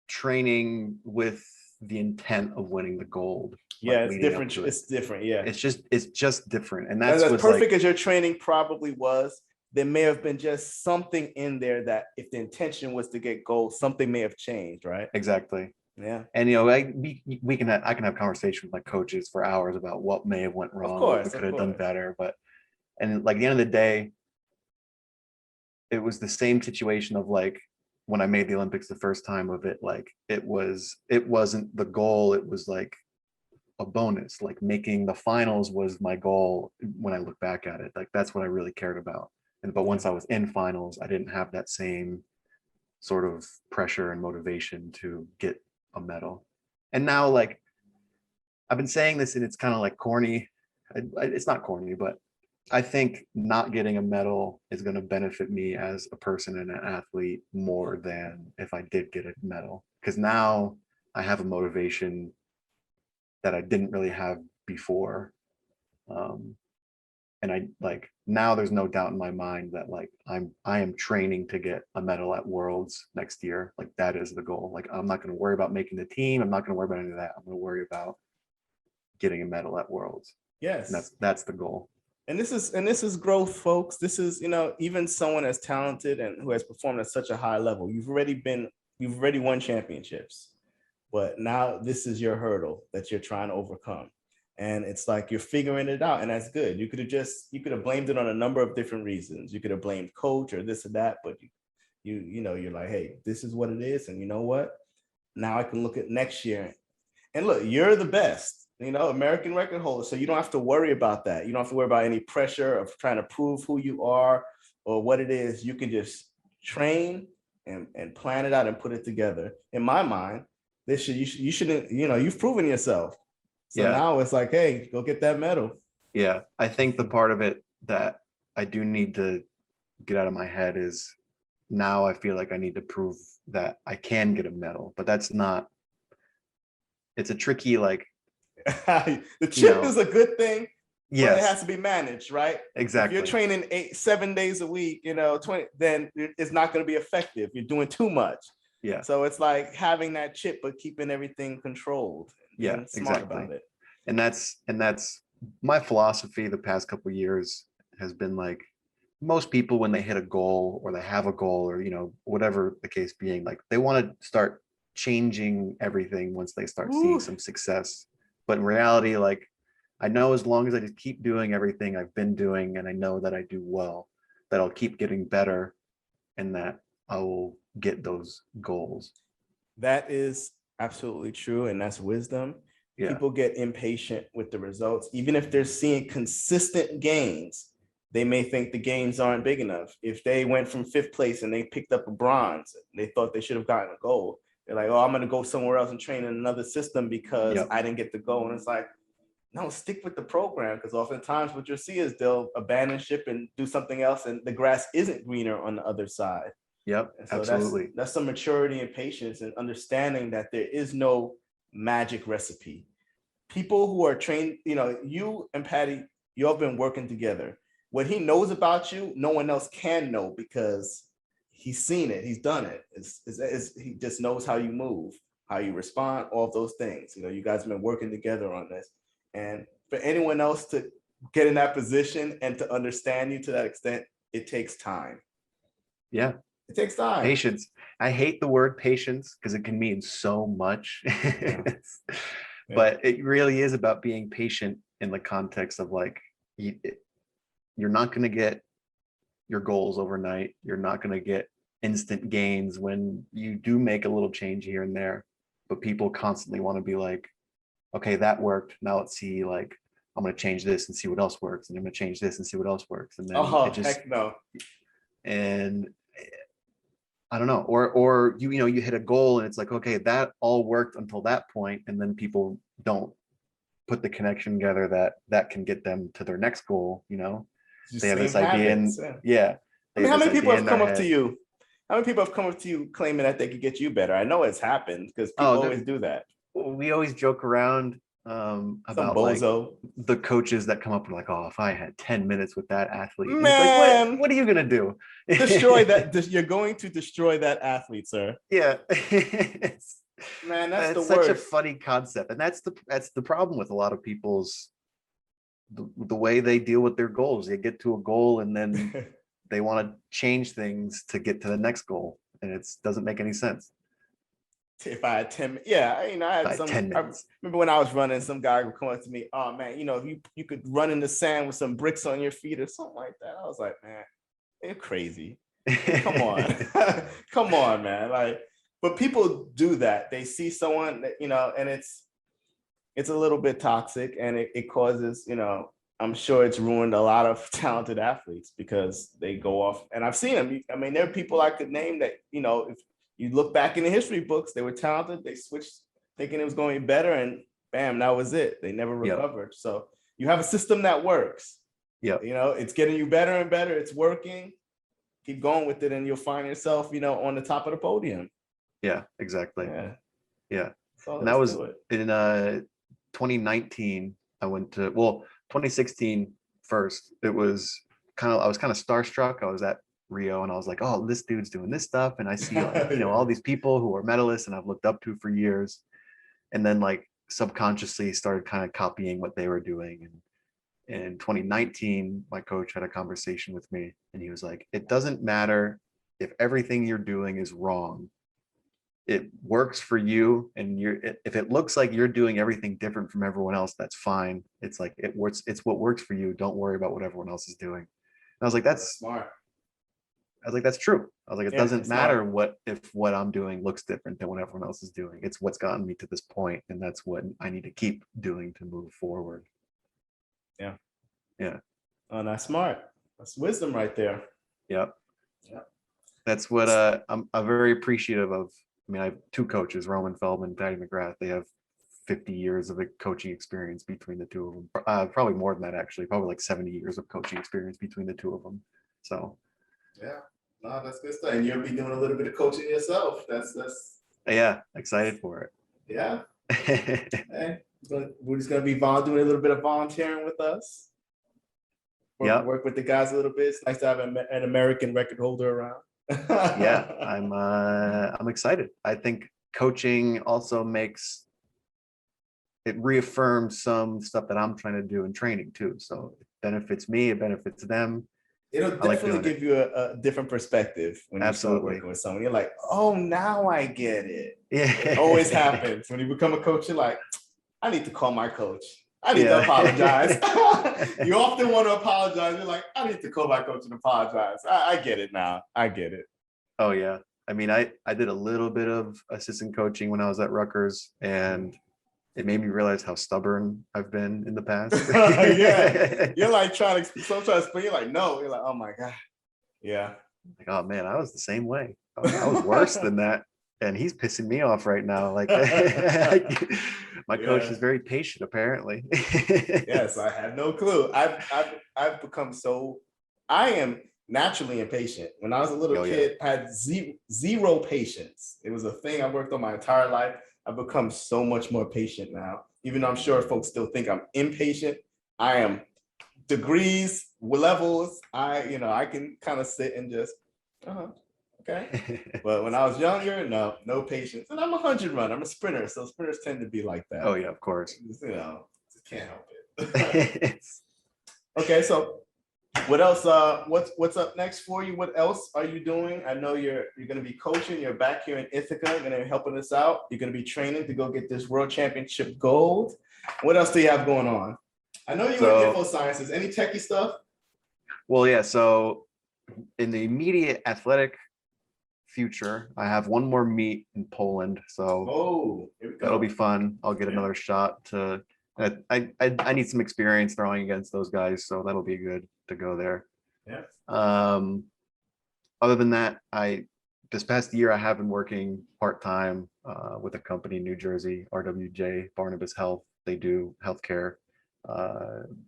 training with the intent of winning the gold. Yeah, like it's different. It's different. Yeah, it's just different, and that's as perfect like, as your training probably was. There may have been just something in there that, if the intention was to get gold, something may have changed, right? Exactly. Yeah. And I can have conversations with my coaches for hours about what may have went wrong, what we could have done better. But and like at the end of the day, it was the same situation of like when I made the Olympics the first time of it, like it wasn't the goal, it was like a bonus. Like making the finals was my goal when I look back at it. Like that's what I really cared about. But once I was in finals, I didn't have that same sort of pressure and motivation to get a medal. And now, like, I've been saying this and it's kind of like corny. It's not corny, but I think not getting a medal is going to benefit me as a person and an athlete more than if I did get a medal. Because now I have a motivation that I didn't really have before. Um, and I like now there's no doubt in my mind that like I am training to get a medal at Worlds next year. Like that is the goal. Like I'm not going to worry about making the team. I'm not going to worry about any of that. I'm going to worry about getting a medal at Worlds. And Yes. that's the goal. And this is growth, folks. This is, you know, even someone as talented and who has performed at such a high level. You've already won championships, but now this is your hurdle that you're trying to overcome. And it's like you're figuring it out, and that's good. You could have blamed it on a number of different reasons. You could have blamed coach or this or that, but you know, you're like, hey, this is what it is, and you know what? Now I can look at next year, and look, you're the best, you know, American record holder, so you don't have to worry about that. You don't have to worry about any pressure of trying to prove who you are or what it is. You can just train and plan it out and put it together. In my mind, you shouldn't, you know, you've proven yourself. So Yeah. now it's like, hey, go get that medal. Yeah. I think the part of it that I do need to get out of my head is now I feel like I need to prove that I can get a medal, but that's not, it's a tricky, like, The chip you know, is a good thing, but it yes, has to be managed, right? exactly. If you're training 7 days a week, you know, 20, then it's not going to be effective. You're doing too much. Yeah. So it's like having that chip, but keeping everything controlled. Yeah, Smart exactly. about it. And that's my philosophy the past couple of years has been like most people when they hit a goal or they have a goal or you know whatever the case being, like they want to start changing everything once they start seeing some success. But in reality, like I know as long as I just keep doing everything I've been doing and I know that I do well, that I'll keep getting better and that I will get those goals. That is absolutely true, and that's wisdom. Yeah. People get impatient with the results, even if they're seeing consistent gains. They may think the gains aren't big enough. If they went from 5th place and they picked up a bronze, they thought they should have gotten a gold. They're like, oh, I'm going to go somewhere else and train in another system because Yep. I didn't get the gold. And it's like, no, stick with the program, because oftentimes what you'll see is they'll abandon ship and do something else, and the grass isn't greener on the other side. Yep, And so absolutely. that's some maturity and patience and understanding that there is no magic recipe. People who are trained, you know, you and Patty, you all been working together. What he knows about you, no one else can know because he's seen it, he's done it. He just knows how you move, how you respond, all of those things. You know, you guys have been working together on this. And for anyone else to get in that position and to understand you to that extent, it takes time. Yeah. It takes time. Patience. I hate the word patience because it can mean so much. Yeah. But it really is about being patient in the context of like, you're not going to get your goals overnight. You're not going to get instant gains when you do make a little change here and there. But people constantly want to be like, okay, that worked. Now let's see, like, I'm going to change this and see what else works. And I'm going to change this and see what else works. And then it just, heck no. And I don't know, or you know, you hit a goal and it's like, okay, that all worked until that point, and then people don't put the connection together that can get them to their next goal. You know, they have this idea, and yeah. I mean, how many people have come up to you? How many people have come up to you claiming that they could get you better? I know it's happened because people always do that. We always joke around about like the coaches that come up and like, oh, if I had 10 minutes with that athlete, man, like, what are you gonna do? Destroy that. You're going to destroy that athlete, sir. Yeah. Man, that's such a funny concept, and that's the problem with a lot of people's the way they deal with their goals. They get to a goal and then they want to change things to get to the next goal, and it doesn't make any sense. If I had 10, yeah, you know, I had some. 10 minutes. I remember when I was running, some guy would come up to me, oh man, you know, if you could run in the sand with some bricks on your feet or something like that. I was like, man, you're crazy. Come on. Come on, man. Like, but people do that. They see someone that, you know, and it's a little bit toxic, and it causes, you know, I'm sure it's ruined a lot of talented athletes because they go off, and I've seen them. I mean, there are people I could name that, you know, if you look back in the history books, they were talented. They switched thinking it was going better, and bam, that was it. They never recovered. Yep. So you have a system that works. Yeah. It's getting you better and better. It's working. Keep going with it, and you'll find yourself, on the top of the podium. Yeah, exactly. Yeah. So and that was in 2019. I went to 2016 first. It was I was kind of starstruck. I was at Rio and I was like, oh, this dude's doing this stuff. And I see all these people who are medalists and I've looked up to for years. And then like subconsciously started kind of copying what they were doing. And in 2019, my coach had a conversation with me and he was like, it doesn't matter if everything you're doing is wrong. It works for you, and if it looks like you're doing everything different from everyone else, that's fine. It's like it's what works for you. Don't worry about what everyone else is doing. And I was like, that's smart. I was like, that's true. I was like, it doesn't matter if what I'm doing looks different than what everyone else is doing. It's what's gotten me to this point, and that's what I need to keep doing to move forward. Yeah. Oh, that's smart. That's wisdom right there. Yep. That's what I'm very appreciative of. I mean, I have two coaches, Roman Feldman and Patty McGrath. They have 50 years of coaching experience between the two of them. Probably more than that, actually. Probably like 70 years of coaching experience between the two of them. So. Yeah, no, that's good stuff. And you'll be doing a little bit of coaching yourself. That's. Yeah, excited for it. Yeah. Hey, we're just gonna be doing a little bit of volunteering with us. Work with the guys a little bit. It's nice to have an American record holder around. Yeah, I'm excited. I think coaching also reaffirms some stuff that I'm trying to do in training too. So it benefits me, it benefits them. It'll definitely give you a different perspective when you start working with someone. You're like, oh, now I get it. Yeah. It always happens. When you become a coach, you're like, I need to call my coach. I need to apologize. You often want to apologize. You're like, I need to call my coach and apologize. I get it now. I get it. Oh, yeah. I mean, I did a little bit of assistant coaching when I was at Rutgers, and it made me realize how stubborn I've been in the past. Yeah. You're like trying to explain. You're like, no. You're like, oh my God. Yeah. Like, oh man, I was the same way. I was worse than that. And he's pissing me off right now. Like my coach is very patient, apparently. Yes, I had no clue. I've become I am naturally impatient. When I was a little kid, I had zero patience. It was a thing I worked on my entire life. I've become so much more patient now. Even though I'm sure folks still think I'm impatient, I am degrees, levels. I can kind of sit and just, okay. But when I was younger, no patience. And I'm a 100 runner. I'm a sprinter, so sprinters tend to be like that. Oh yeah, of course. Just can't help it. Okay, so what else? What's up next for you? What else are you doing? I know you're going to be coaching. You're back here in Ithaca. You're going to be helping us out. You're going to be training to go get this World Championship gold. What else do you have going on? I know you were in info sciences. Any techie stuff? Well, yeah. So in the immediate athletic future, I have one more meet in Poland. So that'll be fun. I'll get another shot to. I need some experience throwing against those guys, so that'll be good to go there. Yeah. Other than that, this past year I have been working part-time with a company in New Jersey, RWJ Barnabas Health. They do healthcare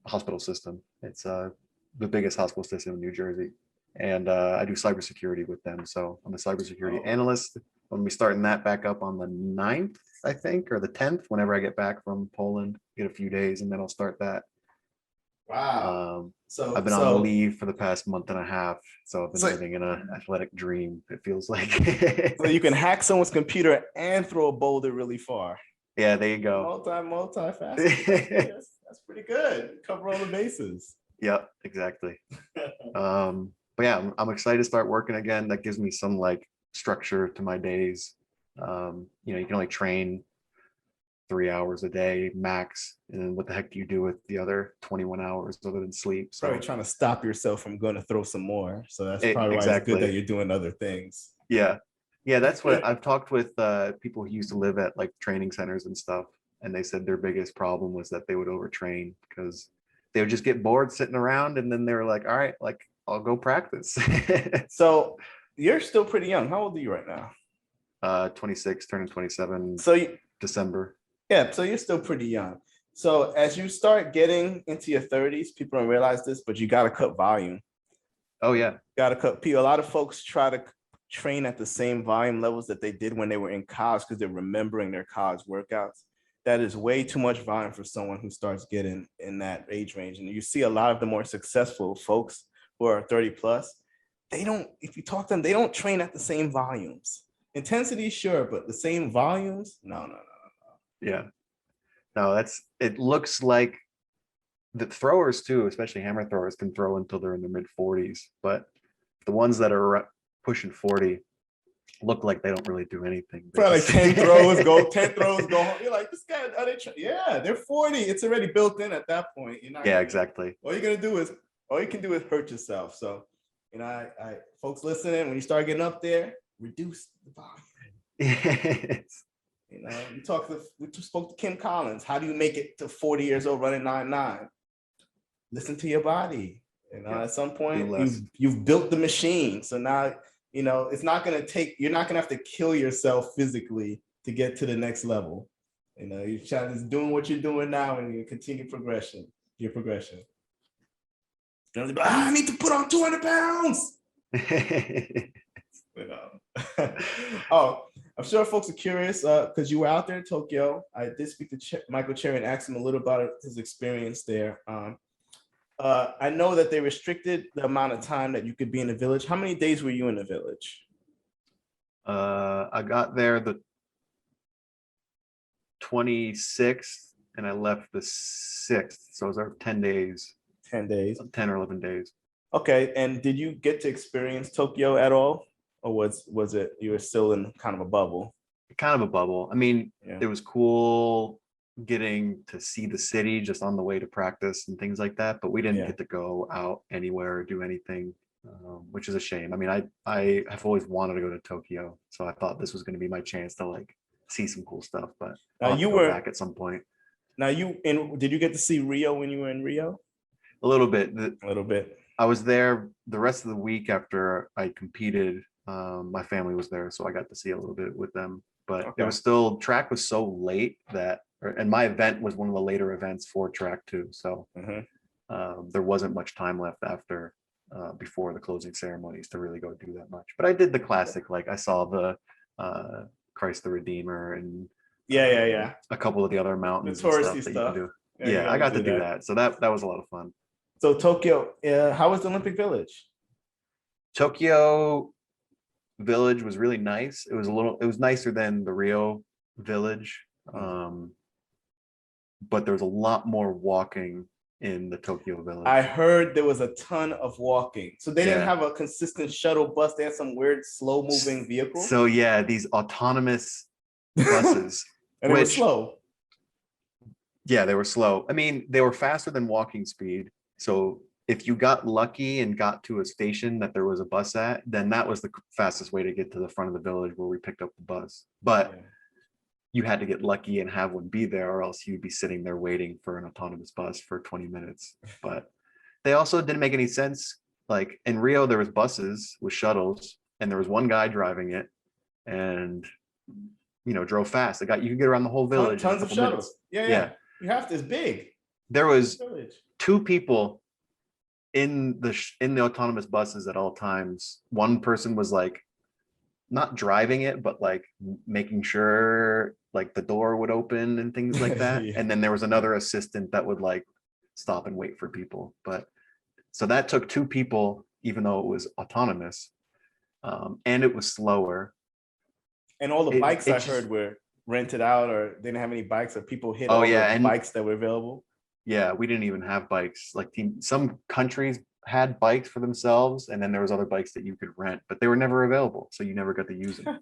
hospital system. It's the biggest hospital system in New Jersey, and I do cybersecurity with them. So I'm a cybersecurity analyst. I'm gonna be starting that back up on the 9th, I think, or the 10th, whenever I get back from Poland, get a few days, and then I'll start that. Wow. So I've been on leave for the past month and a half. So I've been living in an athletic dream, it feels like. So you can hack someone's computer and throw a boulder really far. Yeah, there you go. Multi-faceted. That's pretty good. Cover all the bases. Yep, exactly. But yeah, I'm excited to start working again. That gives me some like structure to my days. You can only train 3 hours a day max, and then what the heck do you do with the other 21 hours other than sleep? So probably trying to stop yourself from going to throw some more. So that's probably why it's good that you're doing other things. Yeah, that's what I've talked with people who used to live at like training centers and stuff, and they said their biggest problem was that they would overtrain because they would just get bored sitting around, and then they were like, all right, like I'll go practice. So you're still pretty young. How old are you right now? 26, turning 27. So December. Yeah, so you're still pretty young. So as you start getting into your 30s, people don't realize this, but you got to cut volume. Oh yeah. Got to cut. A lot of folks try to train at the same volume levels that they did when they were in college because they're remembering their college workouts. That is way too much volume for someone who starts getting in that age range. And you see a lot of the more successful folks who are 30 plus, they don't, if you talk to them, they don't train at the same volumes. Intensity, sure, but the same volumes? No. Yeah. No, it looks like the throwers too, especially hammer throwers, can throw until they're in their mid 40s, but the ones that are pushing 40 look like they don't really do anything. Probably like 10 throws go home. You're like, this guy, yeah, they're 40. It's already built in at that point. Exactly. All you can do is hurt yourself. So, I folks listening, when you start getting up there, reduce the volume. We just spoke to Kim Collins. How do you make it to 40 years old running 9.9? Listen to your body. At some point you've built the machine. So now, it's not going to take, you're not going to have to kill yourself physically to get to the next level. You're just doing what you're doing now and you continue your progression. I need to put on 200 pounds. Oh, I'm sure folks are curious because you were out there in Tokyo. I did speak to Michael Cherry and asked him a little about his experience there. I know that they restricted the amount of time that you could be in the village. How many days were you in the village? I got there the 26th and I left the 6th. So I was there 10 days. 10 days. 10 or 11 days. Okay. And did you get to experience Tokyo at all? Or was it you were still in kind of a bubble? Kind of a bubble. I mean, It was cool getting to see the city just on the way to practice and things like that, but we didn't get to go out anywhere or do anything, which is a shame. I mean, I have always wanted to go to Tokyo, so I thought this was going to be my chance to like see some cool stuff, but I'll go back at some point. Now did you get to see Rio when you were in Rio? A little bit. I was there the rest of the week after I competed. My family was there, so I got to see a little bit with them, but It was still, track was so late and my event was one of the later events for track too. So there wasn't much time left after, before the closing ceremonies to really go do that much, but I did the classic, like I saw the Christ the Redeemer and a couple of the other mountains, the touristy stuff that you can do. I got to do that. So that was a lot of fun. So Tokyo, how was the Olympic Village? Tokyo Village was really nice. It was nicer than the Rio Village, but there was a lot more walking in the Tokyo Village. I heard there was a ton of walking. So they didn't have a consistent shuttle bus. They had some weird slow moving vehicle. So these autonomous buses. And they were slow. Yeah, they were slow. I mean, they were faster than walking speed. So if you got lucky and got to a station that there was a bus at, then that was the fastest way to get to the front of the village where we picked up the bus. But you had to get lucky and have one be there, or else you'd be sitting there waiting for an autonomous bus for 20 minutes. But they also didn't make any sense. Like in Rio, there was buses with shuttles, and there was one guy driving it, and drove fast. You can get around the whole village. Tons of shuttles. Yeah. You have to. It's big. There was 2 people in the autonomous buses at all times. One person was like not driving it, but like making sure like the door would open and things like that. And then there was another assistant that would like stop and wait for people. But so that took 2 people, even though it was autonomous, and it was slower. And all the bikes I heard were rented out, or they didn't have any bikes, or people hit all the bikes that were available. Yeah, we didn't even have bikes. Like some countries had bikes for themselves, and then there was other bikes that you could rent, but they were never available, so you never got to use them.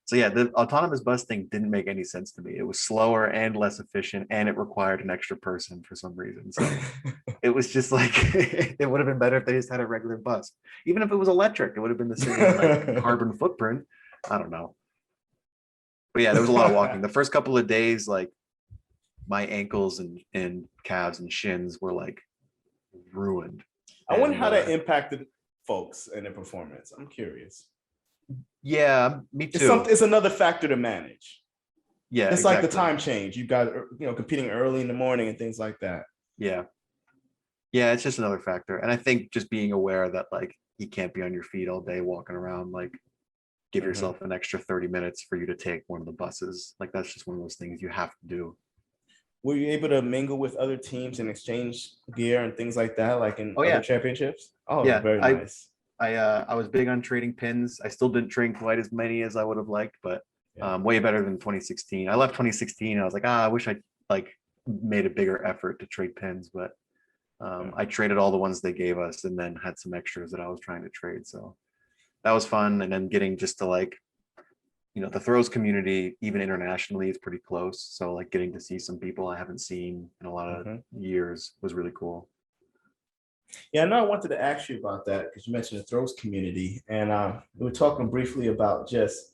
So the autonomous bus thing didn't make any sense to me. It was slower and less efficient, and it required an extra person for some reason. So it was just like it would have been better if they just had a regular bus. Even if it was electric, it would have been the same carbon footprint. I don't know. But there was a lot of walking. The first couple of days, like my ankles and calves and shins were like ruined. I wonder how that impacted folks and their performance. I'm curious. Yeah, me too. It's another factor to manage. Yeah, It's like the exactly. time change. You got, competing early in the morning and things like that. Yeah. Yeah, it's just another factor. And I think just being aware that like you can't be on your feet all day walking around, like give Mhm. yourself an extra 30 minutes for you to take one of the buses. Like that's just one of those things you have to do. Were you able to mingle with other teams and exchange gear and things like that, like in Oh other yeah. championships? Oh, Yeah. very nice. I was big on trading pins. I still didn't trade quite as many as I would have liked, but Yeah. way better than 2016. I left 2016 and I was like, I wish I like made a bigger effort to trade pins, but Yeah. I traded all the ones they gave us and then had some extras that I was trying to trade. So that was fun. And then getting just to like, the throws community, even internationally, is pretty close. So like getting to see some people I haven't seen in a lot of Mhm. years was really cool. Yeah, I know I wanted to ask you about that because you mentioned the throws community, and we were talking briefly about just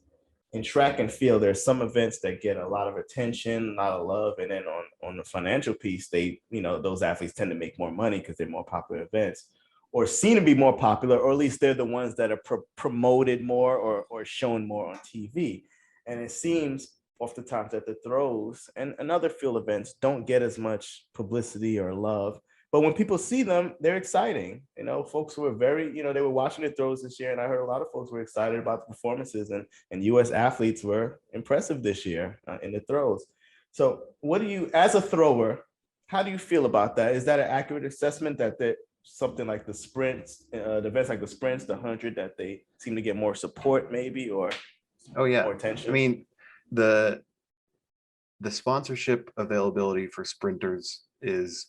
in track and field. There's some events that get a lot of attention, a lot of love, and then on the financial piece, those athletes tend to make more money because they're more popular events, or seem to be more popular, or at least they're the ones that are promoted more or shown more on TV. And it seems oftentimes that the throws and other field events don't get as much publicity or love, but when people see them, they're exciting. Folks were they were watching the throws this year, and I heard a lot of folks were excited about the performances, and U.S. athletes were impressive this year in the throws. So, what do you, as a thrower, how do you feel about that? Is that an accurate assessment that something like the sprints, the events like the sprints, the 100, that they seem to get more support, maybe, or Oh yeah. more I attention? mean, the sponsorship availability for sprinters is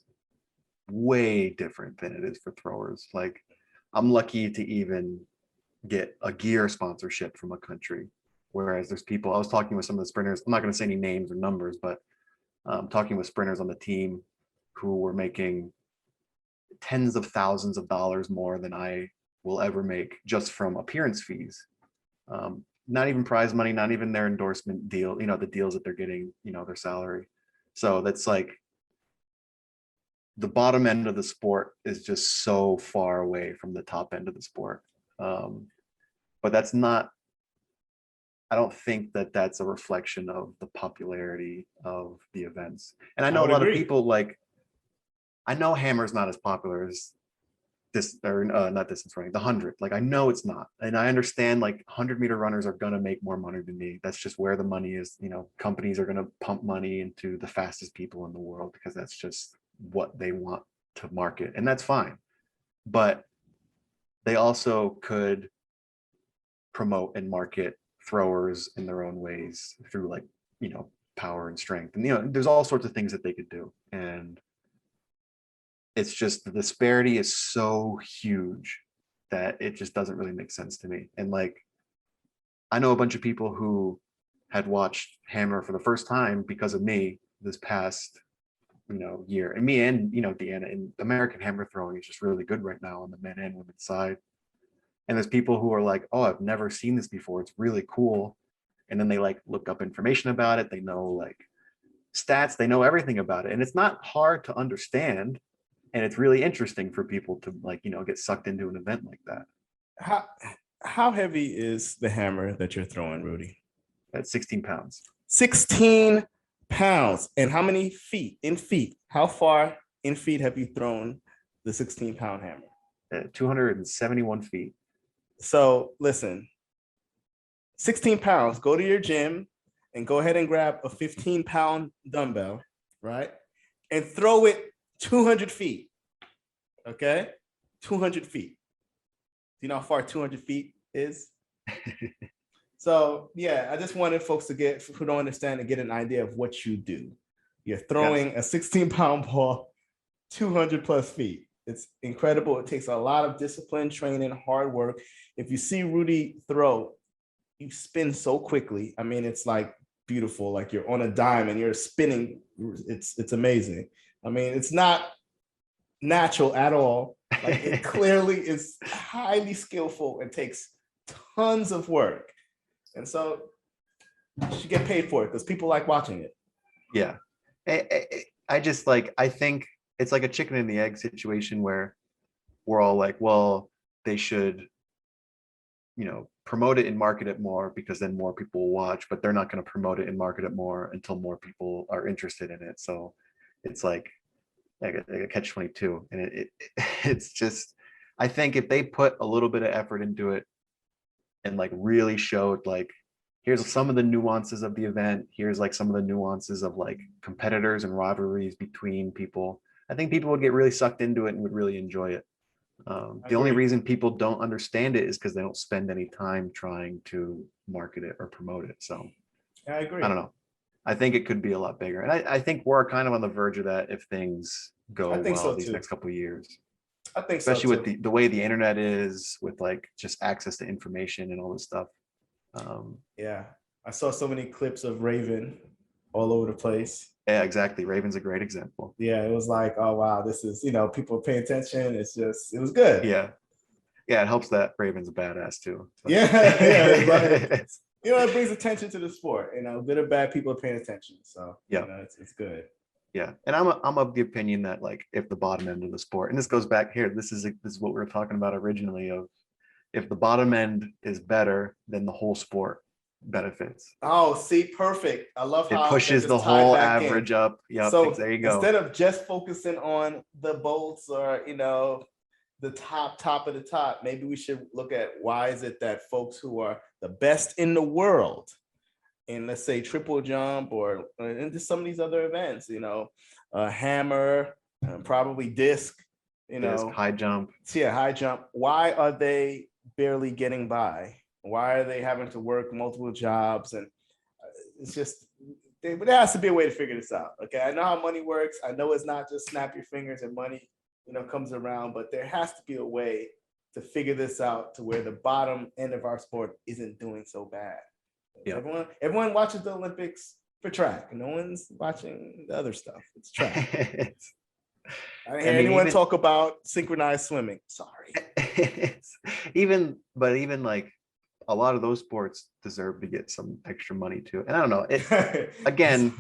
way different than it is for throwers. Like I'm lucky to even get a gear sponsorship from a country. Whereas there's people, I was talking with some of the sprinters, I'm not going to say any names or numbers, but talking with sprinters on the team who were making tens of thousands of dollars more than I will ever make just from appearance fees. Not even prize money, not even their endorsement deal, the deals that they're getting, their salary. So that's like the bottom end of the sport is just so far away from the top end of the sport. But that's not, I don't think that that's a reflection of the popularity of the events. And I I know a would lot of agree. people like, I know hammer's not as popular as this, or not distance running, the 100. Like I know it's not, and I understand like 100-meter runners are going to make more money than me. That's just where the money is. Companies are going to pump money into the fastest people in the world because that's just what they want to market, and that's fine. But they also could promote and market throwers in their own ways through like power and strength, and there's all sorts of things that they could do. And it's just the disparity is so huge that it just doesn't really make sense to me. And like I know a bunch of people who had watched hammer for the first time because of me this past year, and me and Deanna, and American hammer throwing is just really good right now on the men and women's side. And there's people who are like, oh, I've never seen this before, it's really cool. And then they like look up information about it, they know like stats, they know everything about it, and it's not hard to understand. And it's really interesting for people to like get sucked into an event like that. How how heavy is the hammer that you're throwing, Rudy? At 16 pounds. 16 pounds. And how many feet? In feet. How far in feet have you thrown the 16-pound hammer? At 271 feet. So listen, 16 pounds, go to your gym and go ahead and grab a 15-pound dumbbell, right? And throw it 200 feet. Okay? 200 feet. Do you know how far 200 feet is? So yeah, I just wanted folks who don't understand, to get an idea of what you do. You're throwing a 16-pound ball 200 plus feet. It's incredible. It takes a lot of discipline, training, hard work. If you see Rudy throw, you spin so quickly. I mean, it's like beautiful. Like you're on a dime and you're spinning. It's amazing. I mean, it's not natural at all. Like it clearly is highly skillful and takes tons of work. And so you should get paid for it because people like watching it. Yeah. I just like, I think it's like a chicken and the egg situation where we're all like, well, they should, promote it and market it more because then more people will watch, but they're not going to promote it and market it more until more people are interested in it. So it's like a catch-22. And it's just, I think if they put a little bit of effort into it and like really showed like, here's some of the nuances of the event, here's like some of the nuances of like competitors and rivalries between people, I think people would get really sucked into it and would really enjoy it. The only reason people don't understand it is because they don't spend any time trying to market it or promote it. So I agree. I don't know. I think it could be a lot bigger. And I think we're kind of on the verge of that if things go well these next couple of years. I think especially with the way the internet is, with like just access to information and all this stuff. Yeah, I saw so many clips of Raven all over the place. Yeah, exactly. Raven's a great example. Yeah, it was like, oh wow, this is, people pay attention. It was good. Yeah, it helps that Raven's a badass too. So. Yeah. Like, it brings attention to the sport. Good or bad, people are paying attention. So yeah, it's good. Yeah, and I'm of the opinion that like if the bottom end of the sport, and this goes back here, this is what we were talking about originally, of if the bottom end is better, then the whole sport benefits. Oh, see, perfect. I love how it pushes the whole average up. Yeah, so there you go. Instead of just focusing on the bolts or the top of the top, maybe we should look at why is it that folks who are the best in the world in, let's say, triple jump or into some of these other events, hammer, probably disc, high jump. Yeah, high jump. Why are they barely getting by? Why are they having to work multiple jobs? And it's just, there has to be a way to figure this out. Okay, I know how money works. I know it's not just snap your fingers and money, comes around, but there has to be a way to figure this out to where the bottom end of our sport isn't doing so bad. Yeah. Everyone watches the Olympics for track. No one's watching the other stuff. It's track. I didn't hear anyone talk about synchronized swimming. Sorry. even like a lot of those sports deserve to get some extra money too. And I don't know. Again,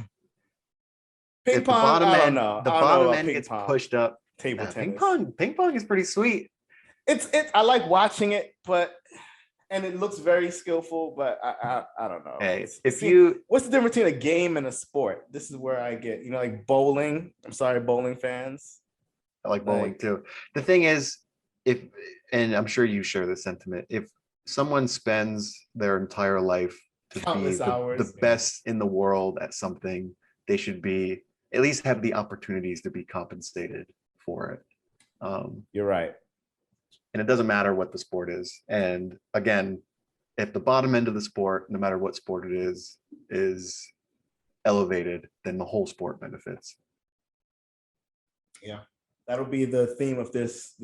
ping pong. The bottom end gets pushed up. Table tennis. Ping pong is pretty sweet. It's I like watching it, and it looks very skillful, but I don't know. Hey, what's the difference between a game and a sport? This is where I get, like bowling. I'm sorry, bowling fans. I like bowling too. The thing is, and I'm sure you share this sentiment, if someone spends their entire life to be the best in the world at something, they should be at least have the opportunities to be compensated for it. You're right. And it doesn't matter what the sport is. And again, if the bottom end of the sport, no matter what sport it is elevated, then the whole sport benefits. Yeah, that'll be the theme of this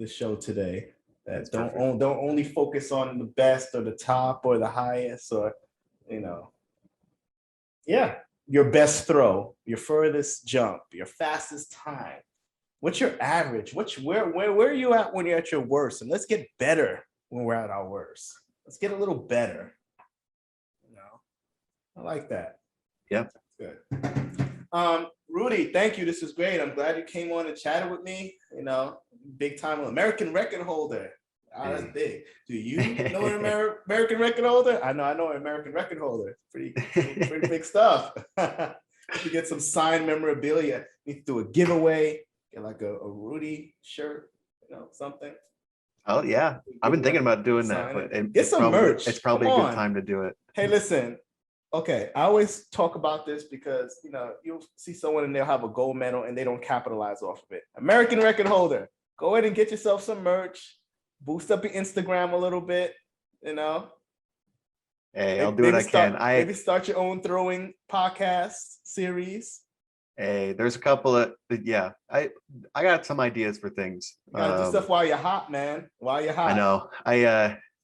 show today. That don't only focus on the best or the top or the highest or, your best throw, your furthest jump, your fastest time. What's your average? Where are you at when you're at your worst? And let's get better when we're at our worst. Let's get a little better. I like that. Yeah. Good. Rudy, thank you. This is great. I'm glad you came on and chatted with me. Big time American record holder. That's big. Do you know an American record holder? I know an American record holder. Pretty big stuff. To get some signed memorabilia, need to do a giveaway. Get like a Rudy shirt, something. Oh yeah, I've been thinking about doing that, but get some merch. It's probably a good time to do it. Hey, listen. Okay, I always talk about this because you'll see someone and they'll have a gold medal and they don't capitalize off of it. American record holder, go ahead and get yourself some merch. Boost up your Instagram a little bit. Hey, I'll do what I can. Maybe start your own throwing podcast series. Hey, there's a couple of I got some ideas for things. You gotta do stuff while you're hot, man. While you're hot. I know.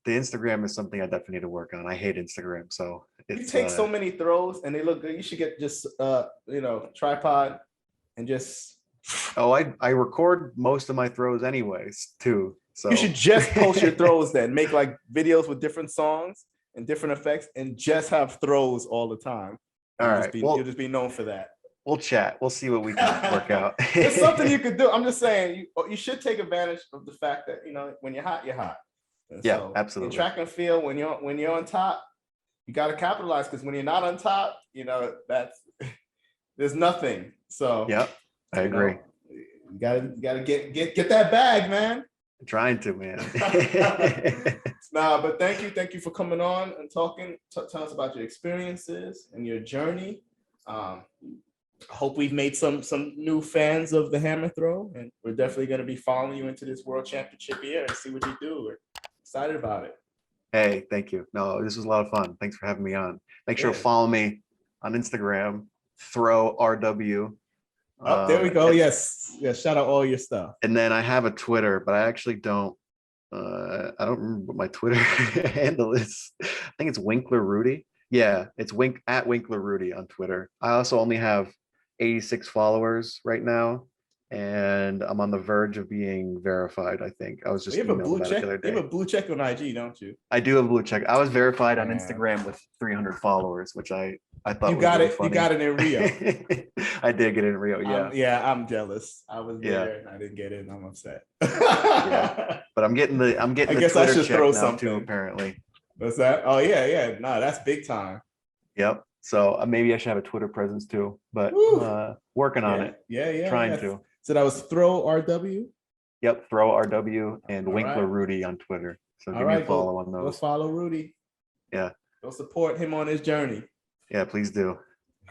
The Instagram is something I definitely need to work on. I hate Instagram, so you take so many throws and they look good. You should get just tripod and just. Oh, I record most of my throws anyways too. So you should just post your throws then. Make like videos with different songs and different effects and just have throws all the time. You'll just be known for that. We'll chat. We'll see what we can work out. It's something you could do. I'm just saying you should take advantage of the fact that when you're hot, you're hot. And Yeah, so absolutely. in track and field, when you're on top, you got to capitalize, because when you're not on top, that's there's nothing. So Yep, I agree. You gotta get that bag, man. I'm trying to, man. Nah, but thank you for coming on and talking. Tell us about your experiences and your journey. I hope we've made some new fans of the hammer throw, and we're definitely going to be following you into this world championship year and see what you do. We're excited about it. Hey, thank you. No, this was a lot of fun. Thanks for having me on. Make sure to Yeah. follow me on Instagram, throw RW. Oh, there we go. Yes. Shout out all your stuff. And then I have a Twitter, but I actually don't. I don't remember what my Twitter handle is. I think it's Winkler Rudy. Yeah, it's at Winkler Rudy on Twitter. I also only have 86 followers right now, and I'm on the verge of being verified. I think I was just You have a emailed blue about it check. the other You have a day. blue check on IG, don't you? I do have a blue check. I was verified on Yeah. Instagram with 300 followers, which I thought You was got really it. funny. You got it in Rio. I did get it in Rio. Yeah. I'm jealous. I was there Yeah. and I didn't get it. And I'm upset. Yeah. But I'm getting the I the guess I Twitter should check throw now something. too, apparently. What's that? Oh yeah. No, that's big time. Yep. So maybe I should have a Twitter presence too, but working on it. Yeah. Trying to. So that was throw RW. Yep. Throw RW and All Winkler right. Rudy on Twitter. So All give me a right, follow on Go those. follow Rudy. Yeah. Go support him on his journey. Yeah, please do.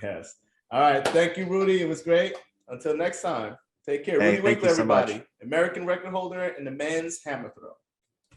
Yes. All right. Thank you, Rudy. It was great. Until next time. Take care. Hey, Rudy thank Winkler, you so much. everybody. American record holder in the men's hammer throw.